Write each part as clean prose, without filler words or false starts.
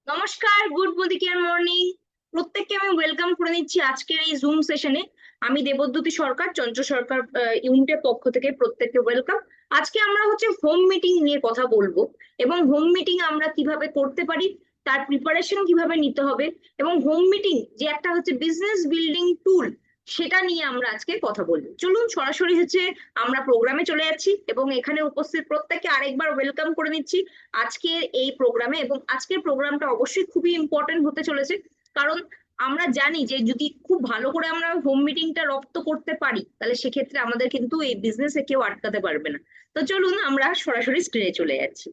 নমস্কার, good বুদিকের morning. প্রত্যেককে আমি ওয়েলকাম করে নিচ্ছি আজকের এই জুম সেশনে। আমি দেবদ্যুতি সরকার, চঞ্চল সরকার ইউনিটের পক্ষ থেকে প্রত্যেককে ওয়েলকাম। আজকে আমরা হোম মিটিং নিয়ে কথা বলবো, এবং হোম মিটিং আমরা কিভাবে করতে পারি, তার প্রিপারেশন কিভাবে নিতে হবে, এবং হোম মিটিং যে একটা বিজনেস বিল্ডিং টুল, সেটা নিয়ে আমরা আজকে কথা বলবো। চলুন সরাসরি আমরা প্রোগ্রামে চলে যাচ্ছি, এবং এখানে উপস্থিত প্রত্যেককে আরেকবার ওয়েলকাম করে নিচ্ছি আজকের এই প্রোগ্রামে। এবং আজকের প্রোগ্রামটা অবশ্যই খুবই ইম্পর্টেন্ট হতে চলেছে, কারণ আমরা জানি যে যদি খুব ভালো করে আমরা হোম মিটিংটা রপ্ত করতে পারি, তাহলে সেক্ষেত্রে আমাদের কিন্তু এই বিজনেসে কেউ আটকাতে পারবে না। তো চলুন আমরা সরাসরি স্ক্রিনে চলে যাচ্ছি।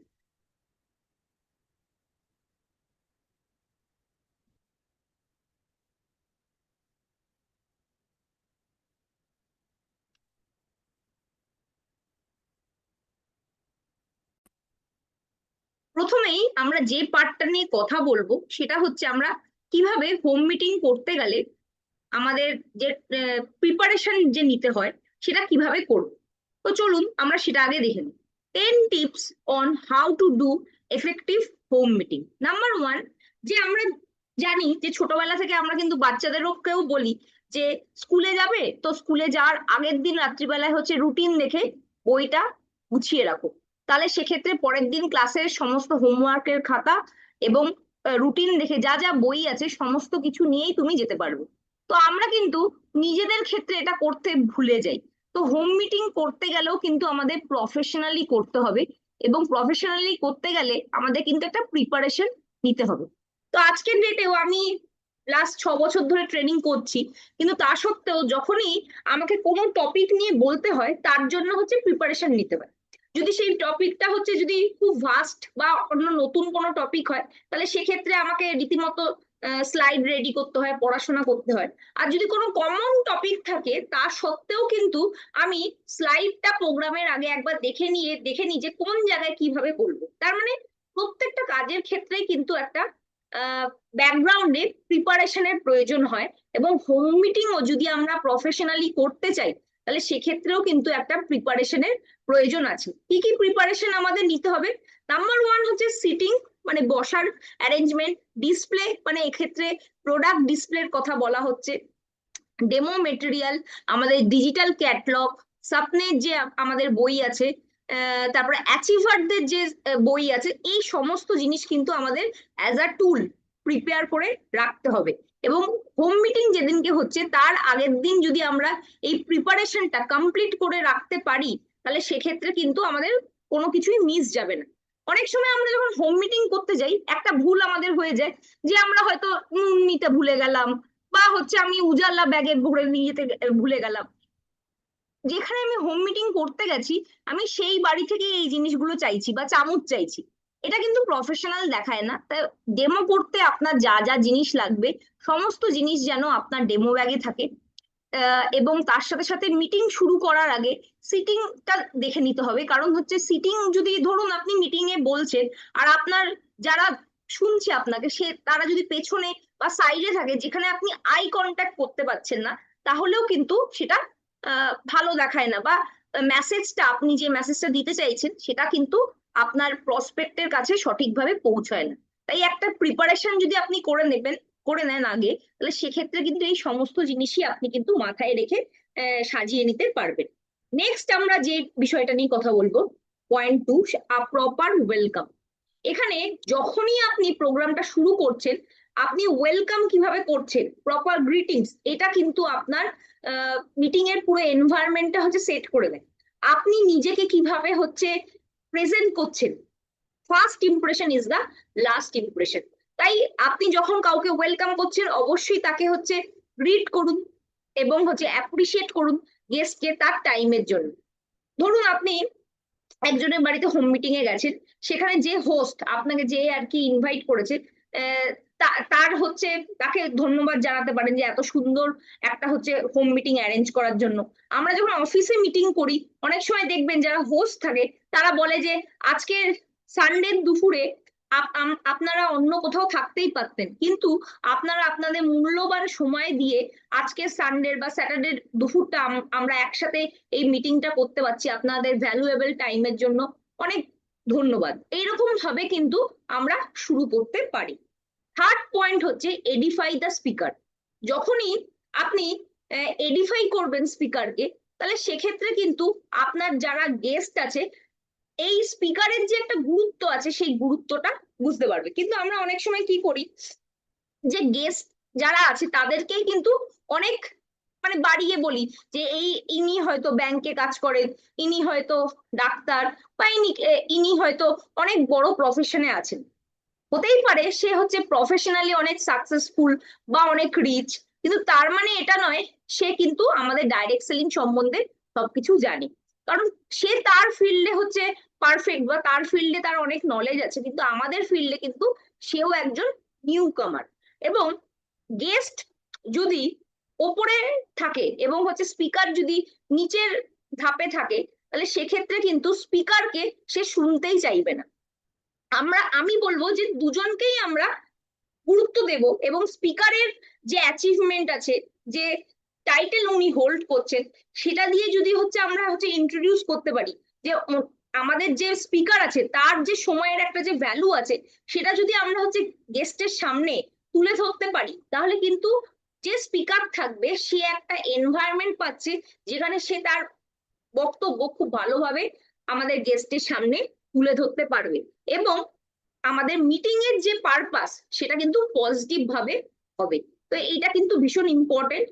প্রথমেই আমরা যে পার্টটা নিয়ে কথা বলবো সেটা আমরা কিভাবে হোম মিটিং করতে গেলে আমাদের যে প্রিপারেশন যে নিতে হয় সেটা কিভাবে করব। তো চলুন আমরা সেটা আগে দেখে নিই। 10 tips on how to do effective home meeting. Number one, যে আমরা জানি যে ছোটবেলা থেকে আমরা কিন্তু বাচ্চাদেরকেও বলি যে স্কুলে যাবে, তো স্কুলে যাওয়ার আগের দিন রাত্রিবেলায় রুটিন দেখে বইটা গুছিয়ে রাখো। তাহলে সেক্ষেত্রে পরের দিন ক্লাসের সমস্ত হোমওয়ার্কের খাতা এবং রুটিন দেখে যা যা বই আছে সমস্ত কিছু নিয়েই তুমি যেতে পারবে। তো আমরা কিন্তু নিজেদের ক্ষেত্রে এটা করতে ভুলে যাই। তো হোম মিটিং করতে গেলেও কিন্তু আমাদের প্রফেশনালি করতে হবে, এবং প্রফেশনালি করতে গেলে আমাদের কিন্তু একটা প্রিপারেশন নিতে হবে। তো আজকের ডেটেও আমি লাস্ট 6 বছর ধরে ট্রেনিং করছি, কিন্তু তা সত্ত্বেও যখনই আমাকে কোনো টপিক নিয়ে বলতে হয়, তার জন্য প্রিপারেশন নিতে হয়। যদি সেই টপিকটা যদি খুব ভাস্ট বা অন্য নতুন কোনো টপিক হয়, তাহলে সেক্ষেত্রে আমাকে রীতিমতো স্লাইড রেডি করতে হয়, পড়াশোনা করতে হয়। আর যদি কোনো কমন টপিক থাকে, তা সত্ত্বেও কিন্তু আমি স্লাইডটা প্রোগ্রামের আগে একবার দেখে নিই যে কোন জায়গায় কিভাবে করবো। তার মানে প্রত্যেকটা কাজের ক্ষেত্রেই কিন্তু একটা ব্যাকগ্রাউন্ডে প্রিপারেশনের প্রয়োজন হয়। এবং হোম মিটিংও যদি আমরা প্রফেশনালি করতে চাই, তাহলে সেক্ষেত্রেও কিন্তু একটা প্রিপারেশনের প্রয়োজন আছে। কি কি প্রিপারেশন আমাদের নিতে হবে? নাম্বার ওয়ান সিটিং, মানে বসার অ্যারেঞ্জমেন্ট। ডিসপ্লে, মানে এক্ষেত্রে প্রোডাক্ট ডিসপ্লের কথা বলা হচ্ছে। ডেমো মেটেরিয়াল, আমাদের ডিজিটাল ক্যাটলগ, স্বপ্নের যে আমাদের বই আছে, তারপরে অ্যাচিভারদের যে বই আছে, এই সমস্ত জিনিস কিন্তু আমাদের অ্যাজ আ টুল প্রিপেয়ার করে রাখতে হবে। এবং হোম মিটিং যেদিনকে হচ্ছে তার আগের দিন যদি আমরা এই প্রিপারেশনটা কমপ্লিট করে রাখতে পারি, তাহলে সেক্ষেত্রে কিন্তু আমাদের কোনো কিছুই মিস যাবে না। অনেক সময় আমরা যখন হোম মিটিং করতে যাই, একটা ভুল আমাদের হয়ে যায়, যে আমরা হয়তো নুন নিতে ভুলে গেলাম, বা আমি উজালা ব্যাগে ভরে নিয়ে যেতে ভুলে গেলাম। যেখানে আমি হোম মিটিং করতে গেছি, আমি সেই বাড়ি থেকে এই জিনিসগুলো চাইছি বা চামচ চাইছি, এটা কিন্তু প্রফেশনাল দেখায় না। তাই ডেমো করতে আপনার যা যা জিনিস লাগবে, সমস্ত জিনিস যেন আপনার ডেমো ব্যাগে থাকে। এবং তার সাথে সাথে মিটিং শুরু করার আগে সিটিংটা দেখে নিতে হবে। কারণ সিটিং, যদি ধরুন আপনি মিটিং এ বলছেন, আর আপনার যারা শুনছে আপনাকে, তারা যদি পেছনে বা সাইডে থাকে, যেখানে আপনি আই কন্ট্যাক্ট করতে পারছেন না, তাহলেও কিন্তু সেটা ভালো দেখায় না, বা মেসেজটা, আপনি যে মেসেজটা দিতে চাইছেন, সেটা কিন্তু আপনার প্রসপেক্টের কাছে সঠিকভাবে পৌঁছায় না। তাই একটা প্রিপারেশন যদি আপনি করে নেন আগে, তাহলে সেক্ষেত্রে কিন্তু এই সমস্ত জিনিসই আপনি কিন্তু মাথায় রেখে সাজিয়ে নিতে পারবেন। নেক্সট আমরা যে বিষয়টা নিয়ে কথা বলবো, পয়েন্ট টু, প্রপার ওয়েলকাম। এখানে যখনই আপনি প্রোগ্রামটা শুরু করছেন, আপনি ওয়েলকাম কিভাবে করছেন, প্রপার গ্রিটিংস, এটা কিন্তু আপনার মিটিং এর পুরো এনভায়রনমেন্টটা সেট করে দেয়। আপনি নিজেকে কিভাবে প্রেজেন্ট করছেন, first impression is the last impression. তাই আপনি যখন কাউকে ওয়েলকাম করছেন, অবশ্যই তাকে গ্রিট করুন, এবং অ্যাপ্রিসিয়েট করুন গেস্টকে তার টাইমের জন্য। ধরুন আপনি একজনের বাড়িতে হোম মিটিং এ গেছেন, সেখানে যে হোস্ট আপনাকে যে আর কি ইনভাইট করেছে, আহ, তার তাকে ধন্যবাদ জানাতে পারেন যে এত সুন্দর একটা হোম মিটিং অ্যারেঞ্জ করার জন্য। আমরা যখন অফিসে মিটিং করি, অনেক সময় দেখবেন যারা হোস্ট থাকে, তারা বলে যে আজকে সানডে দুপুরে আপনারা অন্য কোথাও থাকতেই পারতেন, কিন্তু আপনারা আপনাদের মূল্যবান সময় দিয়ে আজকে সানডে বা স্যাটারডে দুপুরটা আমরা একসাথে এই মিটিংটা করতে পারছি, আপনাদের ভ্যালুয়েবল টাইমের জন্য অনেক ধন্যবাদ। এইরকম ভাবে কিন্তু আমরা শুরু করতে পারি। থার্ড পয়েন্ট হচ্ছে এডিফাই দ্য স্পিকার। যখনই আপনি এডিফাই করবেন স্পিকারকে, তাহলে সেক্ষেত্রে কিন্তু আপনার যারা গেস্ট আছে এই স্পিকারের যে একটা গুরুত্ব আছে সেই গুরুত্বটা বুঝতে পারবে। কিন্তু আমরা অনেক সময় কি করি, যে গেস্ট যারা আছে তাদেরকেই কিন্তু অনেক মানে বাড়িয়ে বলি যে ইনি হয়তো ব্যাংকে কাজ করেন, ইনি হয়তো ডাক্তার, বা ইনি হয়তো অনেক বড় প্রফেশনে আছেন। হতেই পারে সে হচ্ছে প্রফেশনালি অনেক সাকসেসফুল বা অনেক রিচ, কিন্তু তার মানে এটা নয় সে কিন্তু আমাদের ডাইরেক্ট সেলিং সম্বন্ধে সবকিছু জানে। কারণ সে তার ফিল্ডে হচ্ছে পারফেক্ট, বা তার ফিল্ডে তার অনেক নলেজ আছে, কিন্তু আমাদের ফিল্ডে কিন্তু সেও একজন নিউ কামার। এবং গেস্ট যদি ওপরে থাকে এবং হচ্ছে স্পিকার যদি নিচের ধাপে থাকে, তাহলে সেক্ষেত্রে কিন্তু স্পিকারকে সে শুনতেই চাইবে না। আমি বলবো যে দুজনকেই আমরা গুরুত্ব দেব, এবং স্পিকারের যে অ্যাচিভমেন্ট আছে, যে টাইটেল উনি হোল্ড করছেন, সেটা দিয়ে যদি হচ্ছে আমরা হচ্ছে ইন্ট্রোডিউস করতে পারি যে আমাদের যে স্পিকার আছে তার যে সময়ের একটা যে ভ্যালু আছে, সেটা যদি আমরা হচ্ছে গেস্টের সামনে তুলে ধরতে পারি, তাহলে কিন্তু যে স্পিকার থাকবে সে একটা এনভায়রনমেন্ট পাচ্ছে যেখানে সে তার বক্তব্য খুব ভালোভাবে আমাদের গেস্টের সামনে তুলে ধরতে পারবে, এবং আমাদের মিটিং এর যে পারপাস সেটা কিন্তু পজিটিভ ভাবে হবে। তো এইটা কিন্তু ভীষণ ইম্পর্টেন্ট।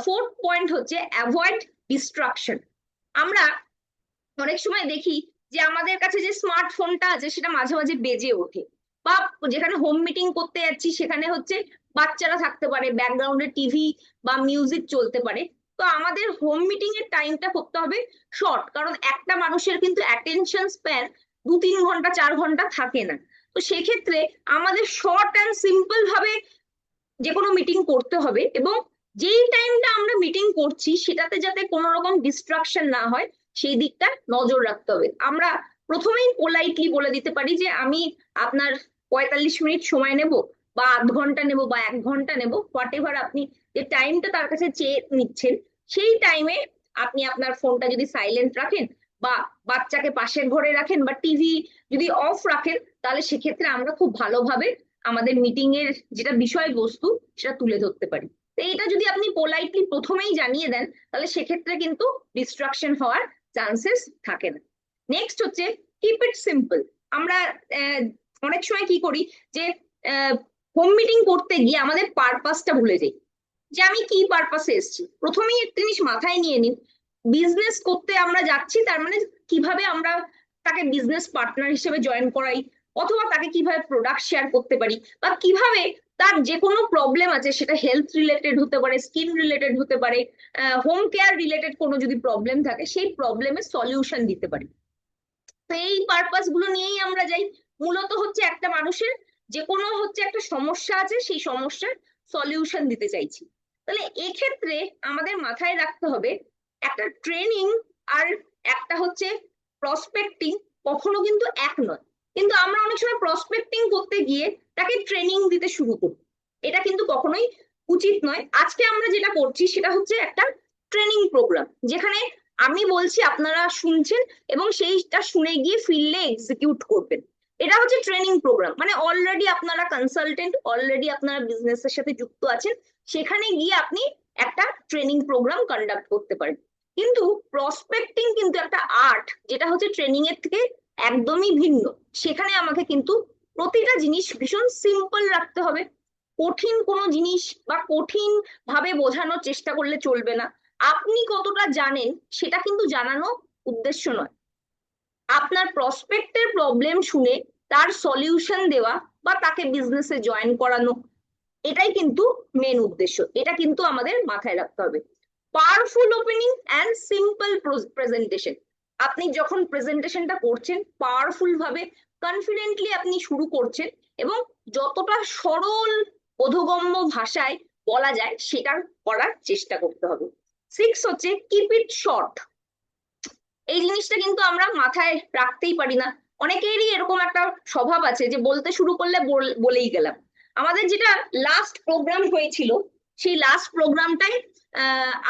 ফোর্থ পয়েন্ট হচ্ছে অ্যাভয়েড ডিস্ট্রাকশন। আমরা অনেক সময় দেখি যে আমাদের কাছে যে স্মার্টফোনটা আছে সেটা মাঝে মাঝে বেজে ওঠে, বা যেখানে হোম মিটিং করতে যাচ্ছি সেখানে হচ্ছে বাচ্চারা থাকতে পারে, ব্যাকগ্রাউন্ডে টিভি বা মিউজিক চলতে পারে। তো আমাদের হোম মিটিং এর টাইমটা করতে হবে শর্ট, কারণ একটা মানুষের কিন্তু অ্যাটেনশন স্প্যান 2-3 ঘন্টা 4 ঘন্টা থাকে না। তো সেক্ষেত্রে আমাদের শর্ট অ্যান্ড সিম্পল ভাবে যে কোনো মিটিং করতে হবে, এবং যেই টাইমটা আমরা মিটিং করছি সেটাতে যাতে কোনো রকম ডিস্ট্রাকশন না হয় সেই দিকটা নজর রাখতে হবে। আমরা প্রথমেই পোলাইটলি বলে দিতে পারি যে আমি আপনার 45 মিনিট সময় নেব, বা আধ ঘন্টা নেব, বা 1 ঘন্টা নেব, হোয়াট এভার আপনি যে টাইমটা তার কাছে চেয়ে নিচ্ছেন, সেই টাইমে আপনি আপনার ফোনটা যদি সাইলেন্ট রাখেন, বা বাচ্চাকে পাশের ঘরে রাখেন, বা টিভি যদি অফ রাখেন, তাহলে সেক্ষেত্রে আমরা খুব ভালোভাবে আমাদের মিটিং এর যেটা বিষয়বস্তু সেটা তুলে ধরতে পারি। তো এটা যদি আপনি পোলাইটলি প্রথমেই জানিয়ে দেন, তাহলে সেক্ষেত্রে কিন্তু ডিস্ট্রাকশন হওয়ার চান্সেস থাকে না। নেক্সট হচ্ছে কিপ ইট সিম্পল। আমরা অনেক সময় কি করি যে হোম মিটিং করতে গিয়ে আমাদের পারপাসটা ভুলে যাই, যে আমি কি পারপাসে এসেছি। প্রথমেই একটা জিনিস মাথায় নিয়ে নিন, বিজনেস করতে আমরা যাচ্ছি, তার মানে কিভাবে আমরা তাকে বিজনেস পার্টনার হিসেবে জয়েন করাই, অথবা তাকে কিভাবে প্রোডাক্ট শেয়ার করতে পারি, বা কিভাবে তার যে কোনো প্রবলেম আছে সেটা হেলথ রিলেটেড হতে পারে, স্কিন রিলেটেড হতে পারে, হোম কেয়ার রিলেটেড কোনো যদি প্রবলেম থাকে সেই প্রবলেমের সলিউশন দিতে পারি। তো এই পারপাস গুলো নিয়েই আমরা যাই। মূলত হচ্ছে একটা মানুষের যে কোনো হচ্ছে একটা সমস্যা আছে, সেই সমস্যার সলিউশন দিতে চাইছি। তাহলে এক্ষেত্রে আমাদের মাথায় রাখতে হবে একটা ট্রেনিং আর একটা হচ্ছে প্রসপেক্টিং কখনো কিন্তু এক নয়। কিন্তু আমরা অনেক সময় প্রসপেক্টিং করতে গিয়ে তাকে ট্রেনিং দিতে শুরু করি, এটা কিন্তু কখনোই উচিত নয়। আজকে আমরা যেটা করছি সেটা হচ্ছে একটা ট্রেনিং প্রোগ্রাম, যেখানে আমি বলছি আপনারা শুনছেন এবং সেইটা শুনে গিয়ে ফিল্ডে এক্সিকিউট করবেন। এটা হচ্ছে ট্রেনিং প্রোগ্রাম, মানে অলরেডি আপনারা কনসালটেন্ট, অলরেডি আপনারা বিজনেসের সাথে যুক্ত আছেন, সেখানে গিয়ে আপনি একটা ট্রেনিং প্রোগ্রাম কন্ডাক্ট করতে পারেন। কিন্তু প্রসপেক্টিং কিন্তু একটা আর্ট, যেটা হচ্ছে ট্রেনিং এর থেকে একদমই ভিন্ন। সেখানে আমাকে কিন্তু প্রতিটা জিনিস ভীষণ সিম্পল রাখতে হবে, কঠিন কোনো জিনিস বা কঠিন ভাবে বোঝানোর চেষ্টা করলে চলবে না। আপনি কতটা জানেন সেটা কিন্তু জানানো উদ্দেশ্য নয়, আপনার প্রসপেক্টের প্রবলেম শুনে তার সলিউশন দেওয়া বা তাকে বিজনেসে জয়েন করানো, এটাই কিন্তু মেন উদ্দেশ্য। এটা কিন্তু আমাদের মাথায় রাখতে হবে। Powerful opening and simple presentation. আপনি যখন প্রেজেন্টেশনটা করছেন পাওয়ারফুল ভাবে কনফিডেন্টলি আপনি শুরু করছেন, এবং যতটা সরল বোধগম্য ভাষায় বলা যায় সেটা করার চেষ্টা করতে হবে। 6 হচ্ছে কিপ ইট শর্ট। এই জিনিসটা কিন্তু আমরা মাথায় রাখতেই পারি না। অনেকেরই এরকম একটা স্বভাব আছে যে বলতে শুরু করলে বলেই গেলাম। আমাদের যেটা লাস্ট প্রোগ্রাম হয়েছিল, সেই লাস্ট প্রোগ্রামটাই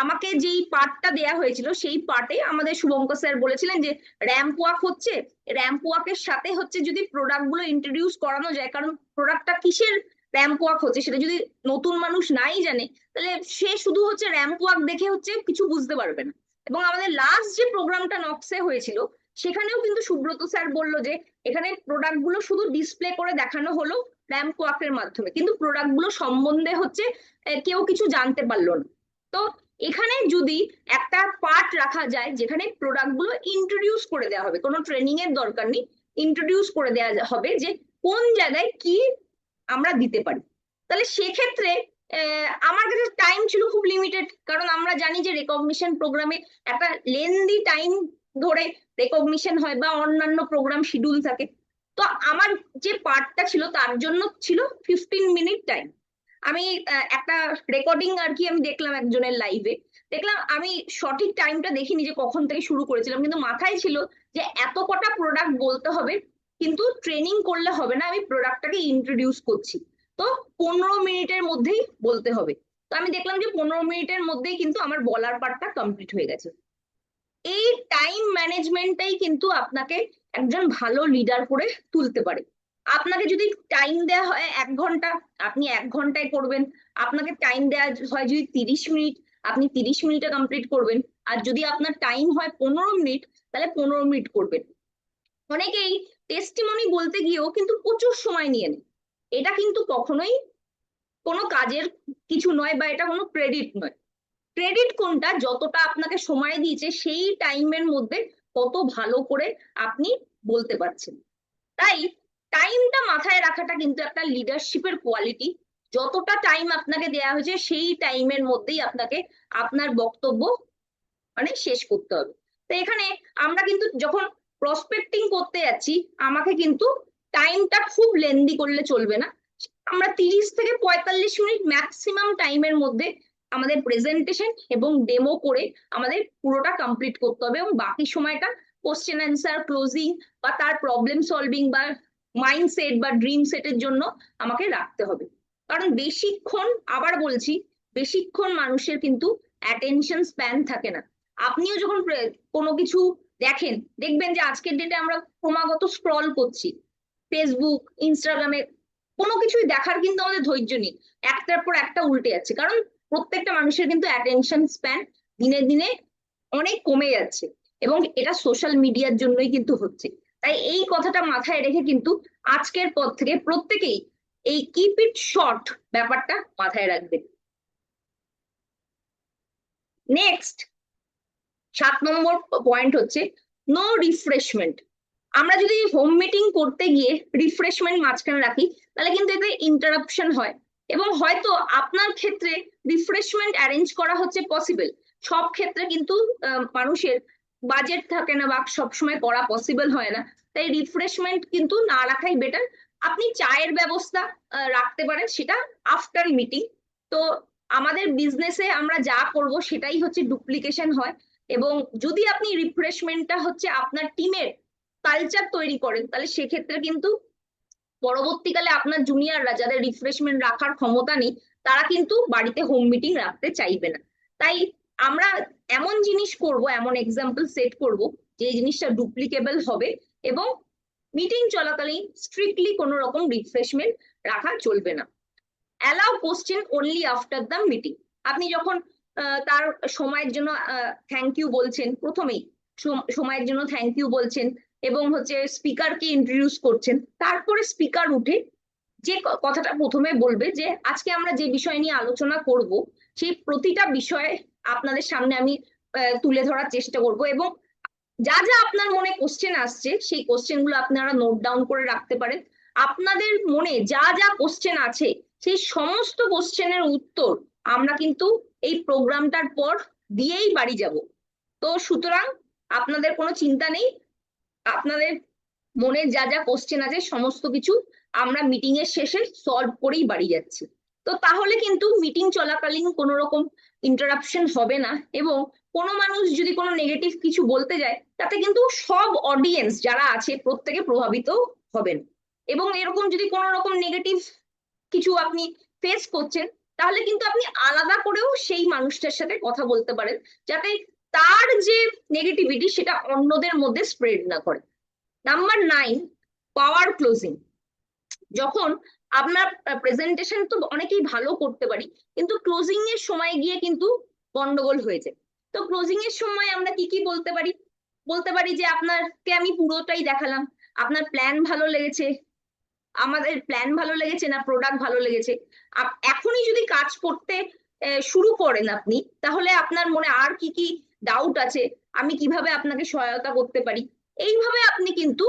আমাকে যেই পার্টটা দেয়া হয়েছিল সেই পার্টে আমাদের শুভঙ্কর স্যার বলেছিলেন যে র্যাম্প ওয়াক হচ্ছে, র্যাম্প ওয়াকের সাথে হচ্ছে যদি প্রোডাক্ট গুলো ইন্ট্রোডিউস করানো যায়, কারণ প্রোডাক্টটা কিসের র্যাম্প ওয়াক হচ্ছে, সেটা যদি নতুন মানুষ নাই জানে, তাহলে সে শুধু হচ্ছে র্যাম্প ওয়াক দেখে হচ্ছে কিছু বুঝতে পারবে না। এবং আমাদের লাস্ট যে প্রোগ্রামটা নকসে হয়েছিল, সেখানেও কিন্তু সুব্রত স্যার বললো যে এখানে প্রোডাক্ট গুলো শুধু ডিসপ্লে করে দেখানো হলো র্যাম্প ওয়াকের মাধ্যমে, কিন্তু প্রোডাক্ট গুলো সম্বন্ধে হচ্ছে কেউ কিছু জানতে পারলো না। তো এখানে যদি একটা পার্ট রাখা যায় যেখানে প্রোডাক্ট গুলো ইন্ট্রোডিউস করে দেওয়া হবে, কোনো ট্রেনিং এর দরকার নেই, ইন্ট্রোডিউস করে দেওয়া হবে যে কোন জায়গায় কি আমরা দিতে পারি, তাহলে সেক্ষেত্রে আমার কাছে টাইম ছিল খুব লিমিটেড, কারণ আমরা জানি যে রেকগনিশন প্রোগ্রামে একটা লেন্দি টাইম ধরে রেকগনিশন হয় বা অন্যান্য প্রোগ্রাম শিডিউল থাকে। তো আমার যে পার্টটা ছিল তার জন্য ছিল 15 মিনিট টাইম। আমি একটা রেকর্ডিং আর কি আমি দেখলাম একজনের লাইভে, দেখলাম, আমি সঠিক টাইমটা দেখিনি যে কখন থেকে শুরু করেছিলাম, কিন্তু মাথায় ছিল যে এত কটা প্রোডাক্ট বলতে হবে, কিন্তু ট্রেনিং করলে হবে না, আমি প্রোডাক্টটাকে ইন্ট্রোডিউস করছি, তো 15 মিনিটের মধ্যেই বলতে হবে। তো আমি দেখলাম যে 15 মিনিটের মধ্যেই কিন্তু আমার বলার পার্টটা কমপ্লিট হয়ে গেছে। এই টাইম ম্যানেজমেন্টটাই কিন্তু আপনাকে একজন ভালো লিডার করে তুলতে পারে। আপনাকে যদি টাইম দেওয়া হয় 1 ঘন্টা, আপনি 1 ঘন্টায় করবেন। আপনাকে টাইম দেওয়া হয় যদি 30 মিনিট, আপনি 30 মিনিটে কমপ্লিট করবেন। আর যদি আপনার টাইম হয় 15 মিনিট, তাহলে 15 মিনিট করবেন। অনেকেই টেস্টিমনি বলতে গিয়েও কিন্তু প্রচুর সময় নিয়ে নেয়। এটা কিন্তু কখনোই কোনো কাজের কিছু নয়, বা এটা কোনো ক্রেডিট নয়। ক্রেডিট কোনটা, যতটা আপনাকে সময় দিয়েছে সেই টাইমের মধ্যে কত ভালো করে আপনি বলতে পারছেন। তাই টাইমটা মাথায় রাখাটা কিন্তু একটা লিডারশিপের কোয়ালিটি। যতটা টাইম আপনাকে দেওয়া হয়েছে সেই টাইমের মধ্যেই আপনাকে আপনার বক্তব্য মানে শেষ করতে হবে। তো এখানে আমরা কিন্তু যখন প্রসপেক্টিং করতে যাচ্ছি, আমাকে কিন্তু টাইমটা খুব লেন্দি করলে চলবে না। আমরা 30 থেকে 45 মিনিট ম্যাক্সিমাম টাইমের মধ্যে আমাদের প্রেজেন্টেশন এবং ডেমো করে আমাদের পুরোটা কমপ্লিট করতে হবে, এবং বাকি সময়টা কোশ্চেন অ্যান্সার, ক্লোজিং বা তার প্রবলেম সলভিং বা মাইন্ডসেট বা ড্রিম সেটের জন্য আমাকে রাখতে হবে। কারণ বেশিক্ষণ, আবার বলছি, বেশিক্ষণ মানুষের কিন্তু অ্যাটেনশন স্প্যান থাকে না। আপনিও যখন কোনো কিছু দেখেন, দেখবেন যে আজকের ডেটে আমরা ক্রমাগত স্ক্রল করছি ফেসবুক, ইনস্টাগ্রামে, কোনো কিছুই দেখার কিন্তু আমাদের ধৈর্য নেই, একটার পর একটা উল্টে যাচ্ছে, কারণ প্রত্যেকটা মানুষের কিন্তু অ্যাটেনশন স্প্যান দিনে দিনে অনেক কমে যাচ্ছে, এবং এটা সোশ্যাল মিডিয়ার জন্যই কিন্তু হচ্ছে। তাই এই কথাটা মাথায় রেখে কিন্তু আজকের পর থেকে প্রত্যেকেই এই কিপ ইট শর্ট ব্যাপারটা মাথায় রাখবে। নেক্সট 7 নম্বর পয়েন্ট হচ্ছে নো রিফ্রেশমেন্ট। আমরা যদি হোম মিটিং করতে গিয়ে রিফ্রেশমেন্ট মাঝখানে রাখি, তাহলে কিন্তু এতে ইন্টারাপশন হয়, এবং হয়তো আপনার ক্ষেত্রে রিফ্রেশমেন্ট অ্যারেঞ্জ করা হচ্ছে পসিবল, সব ক্ষেত্রে কিন্তু মানুষের বাজেট থাকে না বা সবসময় করা পসিবল হয় না। তাই রিফ্রেশমেন্ট কিন্তু না রাখাই বেটার। আপনি চায়ের ব্যবস্থা রাখতে পারেন, সেটা আফটার মিটিং। তো আমাদের বিজনেসে আমরা যা করব সেটাই হচ্ছে ডুপ্লিকেশন হয়, এবং যদি আপনি রিফ্রেশমেন্টটা হচ্ছে আপনার টিমের কালচার তৈরি করেন, তাহলে সেক্ষেত্রে কিন্তু পরবর্তীকালে আপনার জুনিয়ররা যাদের রিফ্রেশমেন্ট রাখার ক্ষমতা নেই, তারা কিন্তু বাড়িতে হোম মিটিং রাখতে চাইবে না। তাই আমরা এমন জিনিস করব, এমন এক্সাম্পল সেট করব যে জিনিসটা ডুপ্লিকেবল হবে, এবং মিটিং চলাকালীন স্ট্রিক্টলি কোনো রকম রিফ্রেশমেন্ট রাখা চলবে না। Allow question only after the meeting. আপনি যখন তার সময়ের জন্য থ্যাংক ইউ বলছেন, প্রথমেই সময়ের জন্য থ্যাংক ইউ বলছেন, এবং হচ্ছে স্পিকারকে ইন্ট্রোডিউস করছেন, তারপরে স্পিকার উঠে যে কথাটা প্রথমে বলবে যে আজকে আমরা যে বিষয় নিয়ে আলোচনা করব, সেই প্রতিটা বিষয়ে আপনাদের সামনে আমি তুলে ধরার চেষ্টা করব, এবং যা যা আপনার মনে কোশ্চেন আসছে সেই কোশ্চেন গুলো আপনারা নোট ডাউন করে রাখতে পারেন। আপনাদের মনে যা যা কোশ্চেন আছে সেই সমস্ত কোশ্চেনের উত্তর আমরা কিন্তু এই প্রোগ্রামটার পর দিয়েই বাড়ি যাব। তো সুতরাং আপনাদের কোনো চিন্তা নেই, আপনাদের মনে যা যা কোশ্চেন আছে সমস্ত কিছু আমরা মিটিং এর শেষে সলভ করেই বাড়ি যাচ্ছি। তো তাহলে কিন্তু মিটিং চলাকালীন কোনো রকম ইন্টারাপশন হবে না, এবং কোনো মানুষ যদি কোনো নেগেটিভ কিছু বলতে যায়, তাতে কিন্তু সব অডিয়েন্স যারা আছে প্রত্যেকে প্রভাবিত হবেন। এবং এরকম যদি কোনো রকম নেগেটিভ কিছু আপনি ফেস করছেন, তাহলে কিন্তু আপনি আলাদা করেও সেই মানুষটার সাথে কথা বলতে পারেন, যাতে তার যে নেগেটিভিটি সেটা অন্যদের মধ্যে স্প্রেড না করে। নাম্বার 9, পাওয়ার ক্লোজিং। যখন আপনার প্রেজেন্টেশন তো অনেকেই ভালো করতে পারি, কিন্তু ক্লোজিং এর সময় গিয়ে কিন্তু গন্ডগোল হয়েছে। তো ক্লোজিং এর সময় আমরা কি কি বলতে পারি? বলতে পারি যে আপনাকে আমি পুরোটাই দেখালাম, আপনার প্ল্যান ভালো লেগেছে, আমাদের প্ল্যান ভালো লেগেছে না প্রোডাক্ট ভালো লেগেছে। এখনই যদি কাজ করতে শুরু করেন আপনি, তাহলে আপনার মনে আর কি কি ডাউট আছে, আমি কিভাবে আপনাকে সহায়তা করতে পারি, এইভাবে আপনি কিন্তু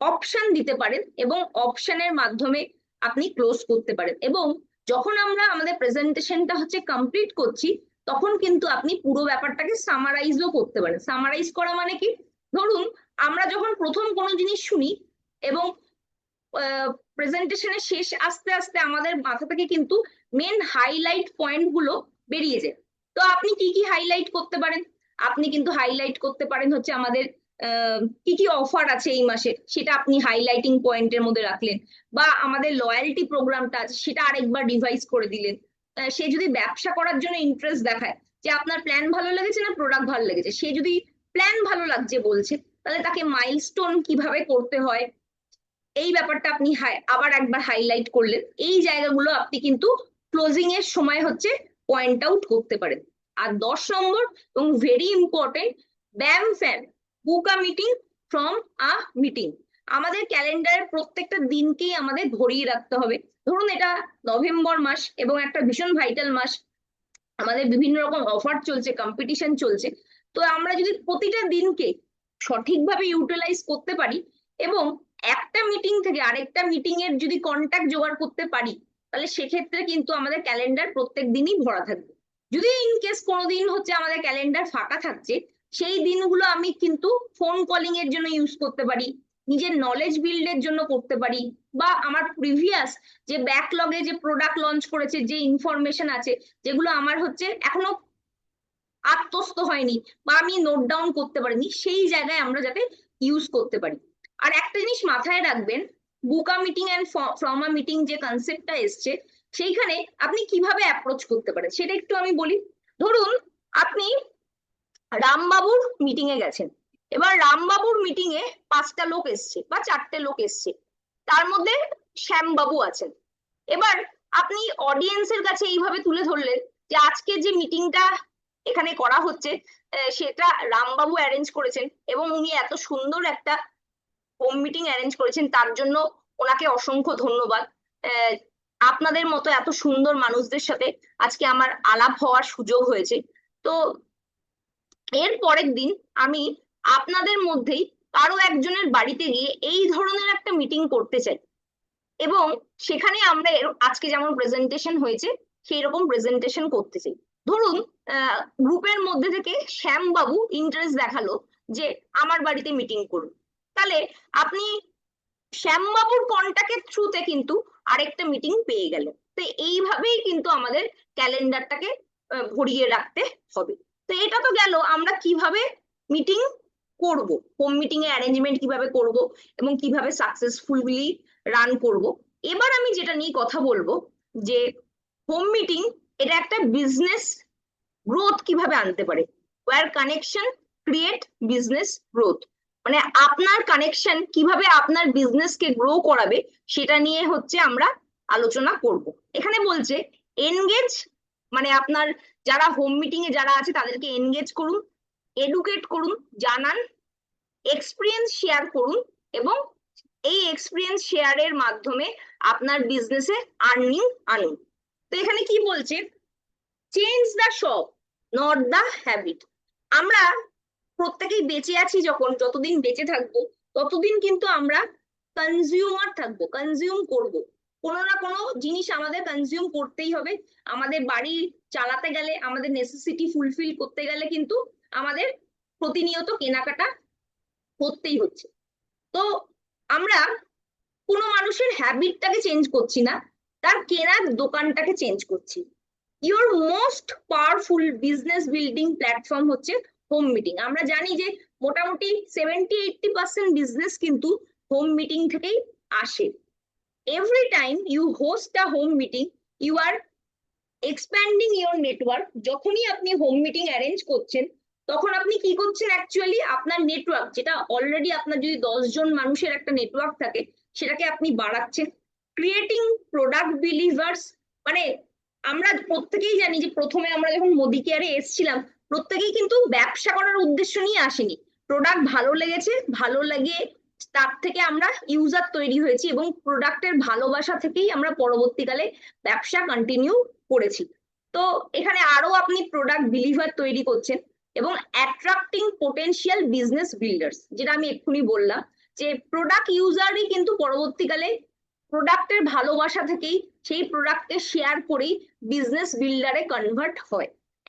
অপশন দিতে পারেন এবং অপশনের মাধ্যমে আপনি ক্লোজ করতে পারেন। এবং যখন আমরা আমাদের প্রেজেন্টেশনটা হচ্ছে কমপ্লিট করছি, তখন কিন্তু আপনি পুরো ব্যাপারটাকে সামারাইজও করতে পারেন। সামারাইজ করা মানে কি? ধরুন আমরা যখন প্রথম কোনো জিনিস শুনি এবং প্রেজেন্টেশনের শেষ আস্তে আস্তে আমাদের মাথা থেকে কিন্তু মেন হাইলাইট পয়েন্ট গুলো বেরিয়ে যায়। তো আপনি কি কি হাইলাইট করতে পারেন? আপনি কিন্তু হাইলাইট করতে পারেন হচ্ছে আমাদের কি কি অফার আছে এই মাসে, সেটা আপনি হাইলাইটিং পয়েন্টের মধ্যে রাখলেন। বা আমাদের লয়্যালটি প্রোগ্রামটা আছে, সেটা আরেকবার রিভাইজ করে দিলেন। সে যদি ব্যবসা করার জন্য ইন্টারেস্ট দেখায়, যে আপনার প্ল্যান ভালো লেগেছে না প্রোডাক্ট ভালো লেগেছে, সে যদি প্ল্যান ভালো লাগছে বলছে, তাহলে তাকে মাইলস্টোন কিভাবে করতে হয় এই ব্যাপারটা আপনি আবার একবার হাইলাইট করলেন। এই জায়গাগুলো আপনি কিন্তু ক্লোজিং এর সময় হচ্ছে পয়েন্ট আউট করতে পারেন। আর 10 নম্বর এবং ভেরি ইম্পর্টেন্ট, ব্যাম ফ্যাম, book a meeting from a meeting. আমাদের ক্যালেন্ডারের প্রত্যেকটা দিনকেই আমাদের ধরিয়ে রাখতে হবে। ধরুন এটা নভেম্বর মাস এবং একটা ভীষণ ভাইটাল মাস, আমাদের বিভিন্ন রকম অফার চলছে, কম্পিটিশন চলছে। তো আমরা যদি প্রতিটা দিনকে সঠিকভাবে ইউটিলাইজ করতে পারি এবং একটা মিটিং থেকে আরেকটা মিটিং এর যদি কন্ট্যাক্ট জোগাড় করতে পারি, তাহলে সেক্ষেত্রে কিন্তু আমাদের ক্যালেন্ডার প্রত্যেক দিনই ভরা থাকবে। যদি ইন কেস কোনোদিন হচ্ছে আমাদের ক্যালেন্ডার ফাঁকা থাকছে, সেই দিনগুলো আমি কিন্তু ফোন কলিং এর জন্য ইউজ করতে পারি, নিজের নলেজ বিল্ডের জন্য করতে পারি, বা আমার প্রিভিয়াস যে ব্যাকলগে যে প্রোডাক্ট লঞ্চ করেছে, যে ইনফরমেশন আছে, যেগুলো আমার হচ্ছে এখনো আত্মস্থ হয়নি বা আমি নোট ডাউন করতে পারিনি, সেই জায়গায় আমরা যাতে ইউজ করতে পারি। আর একটা জিনিস মাথায় রাখবেন, বুকা meeting and from a meeting যে কনসেপ্টটা এসছে, সেইখানে আপনি কিভাবে অ্যাপ্রোচ করতে পারেন সেটা একটু আমি বলি। ধরুন আপনি রামবাবুর মিটিং এ গেছেন, এবার রামবাবুর মিটিং এ 5টা লোক এসছে বা 4টে লোক এসছে, তার মধ্যে শ্যামবাবু আছেন। এবার আপনি অডিয়েন্সের কাছে এইভাবে তুলে ধরলেন যে আজকে যে মিটিংটা এখানে করা হচ্ছে সেটা রামবাবু অ্যারেঞ্জ করেছেন এবং উনি এত সুন্দর একটা হোম মিটিং অ্যারেঞ্জ করেছেন, তার জন্য ওনাকে অসংখ্য ধন্যবাদ। আহ, আপনাদের মতো এত সুন্দর মানুষদের সাথে আজকে আমার আলাপ হওয়ার সুযোগ হয়েছে। তো এর পরের দিন আমি আপনাদের মধ্যেই কারো একজনের বাড়িতে গিয়ে এই ধরনের একটা মিটিং করতে চাই এবং সেখানে আমরা আজকে যেমন প্রেজেন্টেশন হয়েছে সেই রকম প্রেজেন্টেশন করতে চাই। ধরুন গ্রুপের মধ্যে থেকে শ্যামবাবু ইন্টারেস্ট দেখালো যে আমার বাড়িতে মিটিং করুন, তাহলে আপনি শ্যামবাবুর কন্টাক্টের থ্রুতে কিন্তু আরেকটা মিটিং পেয়ে গেল। তো এইভাবেই কিন্তু আমাদের ক্যালেন্ডারটাকে ভরিয়ে রাখতে হবে। তো এটা তো গেল আমরা কিভাবে মিটিং করব, হোম মিটিং এ অ্যারেঞ্জমেন্ট কিভাবে করব এবং কিভাবে সাকসেসফুলি রান করব। এবার আমি যেটা নিয়ে কথা বলবো, যে হোম মিটিং এটা একটা বিজনেস গ্রোথ কিভাবে আনতে পারে, your connection create business growth. মানে আপনার কানেকশন কিভাবে আপনার বিজনেসকে গ্রো করাবে, সেটা নিয়ে হচ্ছে আমরা আলোচনা করব। এখানে বলছে এনগেজ, মানে আপনার যারা হোম মিটিং এ যারা আছে তাদেরকে এনগেজ করুন, এডুকেট করুন, জানান, এক্সপিরিয়েন্স শেয়ার করুন এবং এই এক্সপিরিয়েন্স শেয়ারের মাধ্যমে আপনার বিজনেসে আর্নিং আনুন। তো এখানে কি বলছে, change the shop not the habit. আমরা প্রত্যেকেই বেঁচে আছি, যখন যতদিন বেঁচে থাকবো ততদিন কিন্তু আমরা কনজিউমার থাকবো, কনজিউম করব, কোনো না কোনো জিনিস আমাদের কনজিউম করতেই হবে। আমাদের বাড়ি চালাতে গেলে, আমাদের নেসেসিটি ফুলফিল করতে গেলে কিন্তু আমাদের প্রতিনিয়ত কেনাকাটা করতেই হচ্ছে। তো আমরা কোনো মানুষের হ্যাবিটটাকে চেঞ্জ করছি না, তার কেনার দোকানটাকে চেঞ্জ করছি। Your most powerful business building platform হচ্ছে হোম মিটিং। আমরা জানি যে মোটামুটি 70-80% বিজনেস কিন্তু হোম মিটিং থেকেই আসে। Every time you host a home meeting you are expanding your network. যখনই আপনি হোম মিটিং অ্যারেঞ্জ করছেন, তখন আপনি কি করছেন, অ্যাকচুয়ালি আপনার নেটওয়ার্ক, যেটা অলরেডি আপনার যদি 10 জন মানুষের একটা নেটওয়ার্ক থাকে, সেটাকে আপনি বাড়াচ্ছেন। ক্রিয়েটিং প্রোডাক্ট বিলিভার্স, মানে আমরা প্রত্যেকেই জানি যে প্রথমে আমরা যখন মোদি কেয়ারে এসেছিলাম প্রত্যেকেই কিন্তু ব্যবসা করার উদ্দেশ্য নিয়ে আসেনি, প্রোডাক্ট ভালো লেগেছে, ভালো লাগে তার থেকে আমরা ইউজার তৈরি হয়েছি এবং প্রোডাক্টের ভালোবাসা থেকেই আমরা পরবর্তীকালে ব্যবসা কন্টিনিউ করেছি। তো এখানে আরো আপনি প্রোডাক্ট বিলিভার তৈরি করছেন এবং অ্যাট্রাক্টিং পোটেনশিয়াল বিজনেস বিল্ডার্স, যেটা আমি এক্ষুনি বললাম যে প্রোডাক্ট ইউজারই কিন্তু পরবর্তীকালে প্রোডাক্টের ভালোবাসা থেকেই সেই প্রোডাক্টকে শেয়ার করেই বিজনেস বিল্ডারে কনভার্ট হয়।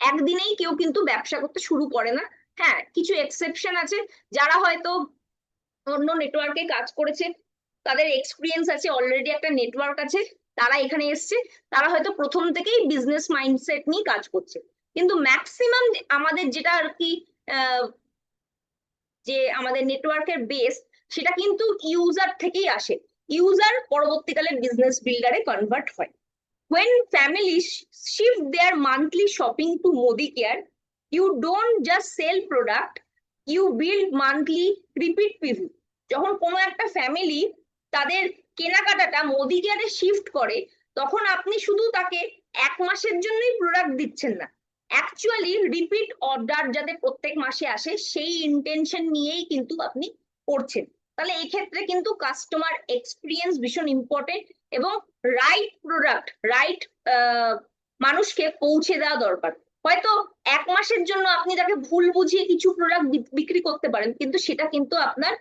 একদিনেই কেউ কিন্তু ব্যবসা করতে শুরু করে না। হ্যাঁ, কিছু এক্সেপশন আছে, যারা হয়তো অন্য নেটওয়ার্কে কাজ করেছে, তাদের এক্সপিরিয়েন্স আছে, অলরেডি একটা নেটওয়ার্ক আছে, তারা এখানে এসছে, তারা হয়তো প্রথম থেকেই বিজনেস মাইন্ডসেট নিয়ে কাজ করছে। কিন্তু ম্যাক্সিমাম আমাদের যেটা আর কি যে আমাদের নেটওয়ার্কের বেস, সেটা কিন্তু ইউজার থেকেই আসে, ইউজার পরবর্তীকালে বিজনেস বিল্ডারে কনভার্ট হয়। When families shift their monthly shopping to Modi Care, you don't just sell product, you build monthly repeat PV. যখন কোনো একটা ফ্যামিলি তাদের কেনাকাটাটা মোদি কেয়ারে শিফট করে, তখন আপনি শুধু তাকে এক মাসের জন্যই প্রোডাক্ট দিচ্ছেন না, অ্যাকচুয়ালি রিপিট অর্ডার যাতে প্রত্যেক মাসে আসে সেই ইন্টেনশন নিয়েই কিন্তু আপনি করছেন। তাহলে এই ক্ষেত্রে কিন্তু কাস্টমার এক্সপিরিয়েন্স ভীষণ ইম্পর্টেন্ট এবং রাইট প্রোডাক্ট রাইট মানুষকে পৌঁছে দেওয়া দরকার। হয়তো এক মাসের জন্য আপনি তাকে ভুল বুঝিয়ে কিছু প্রোডাক্ট বিক্রি করতে পারেন, কিন্তু সেটা কিন্তু আপনার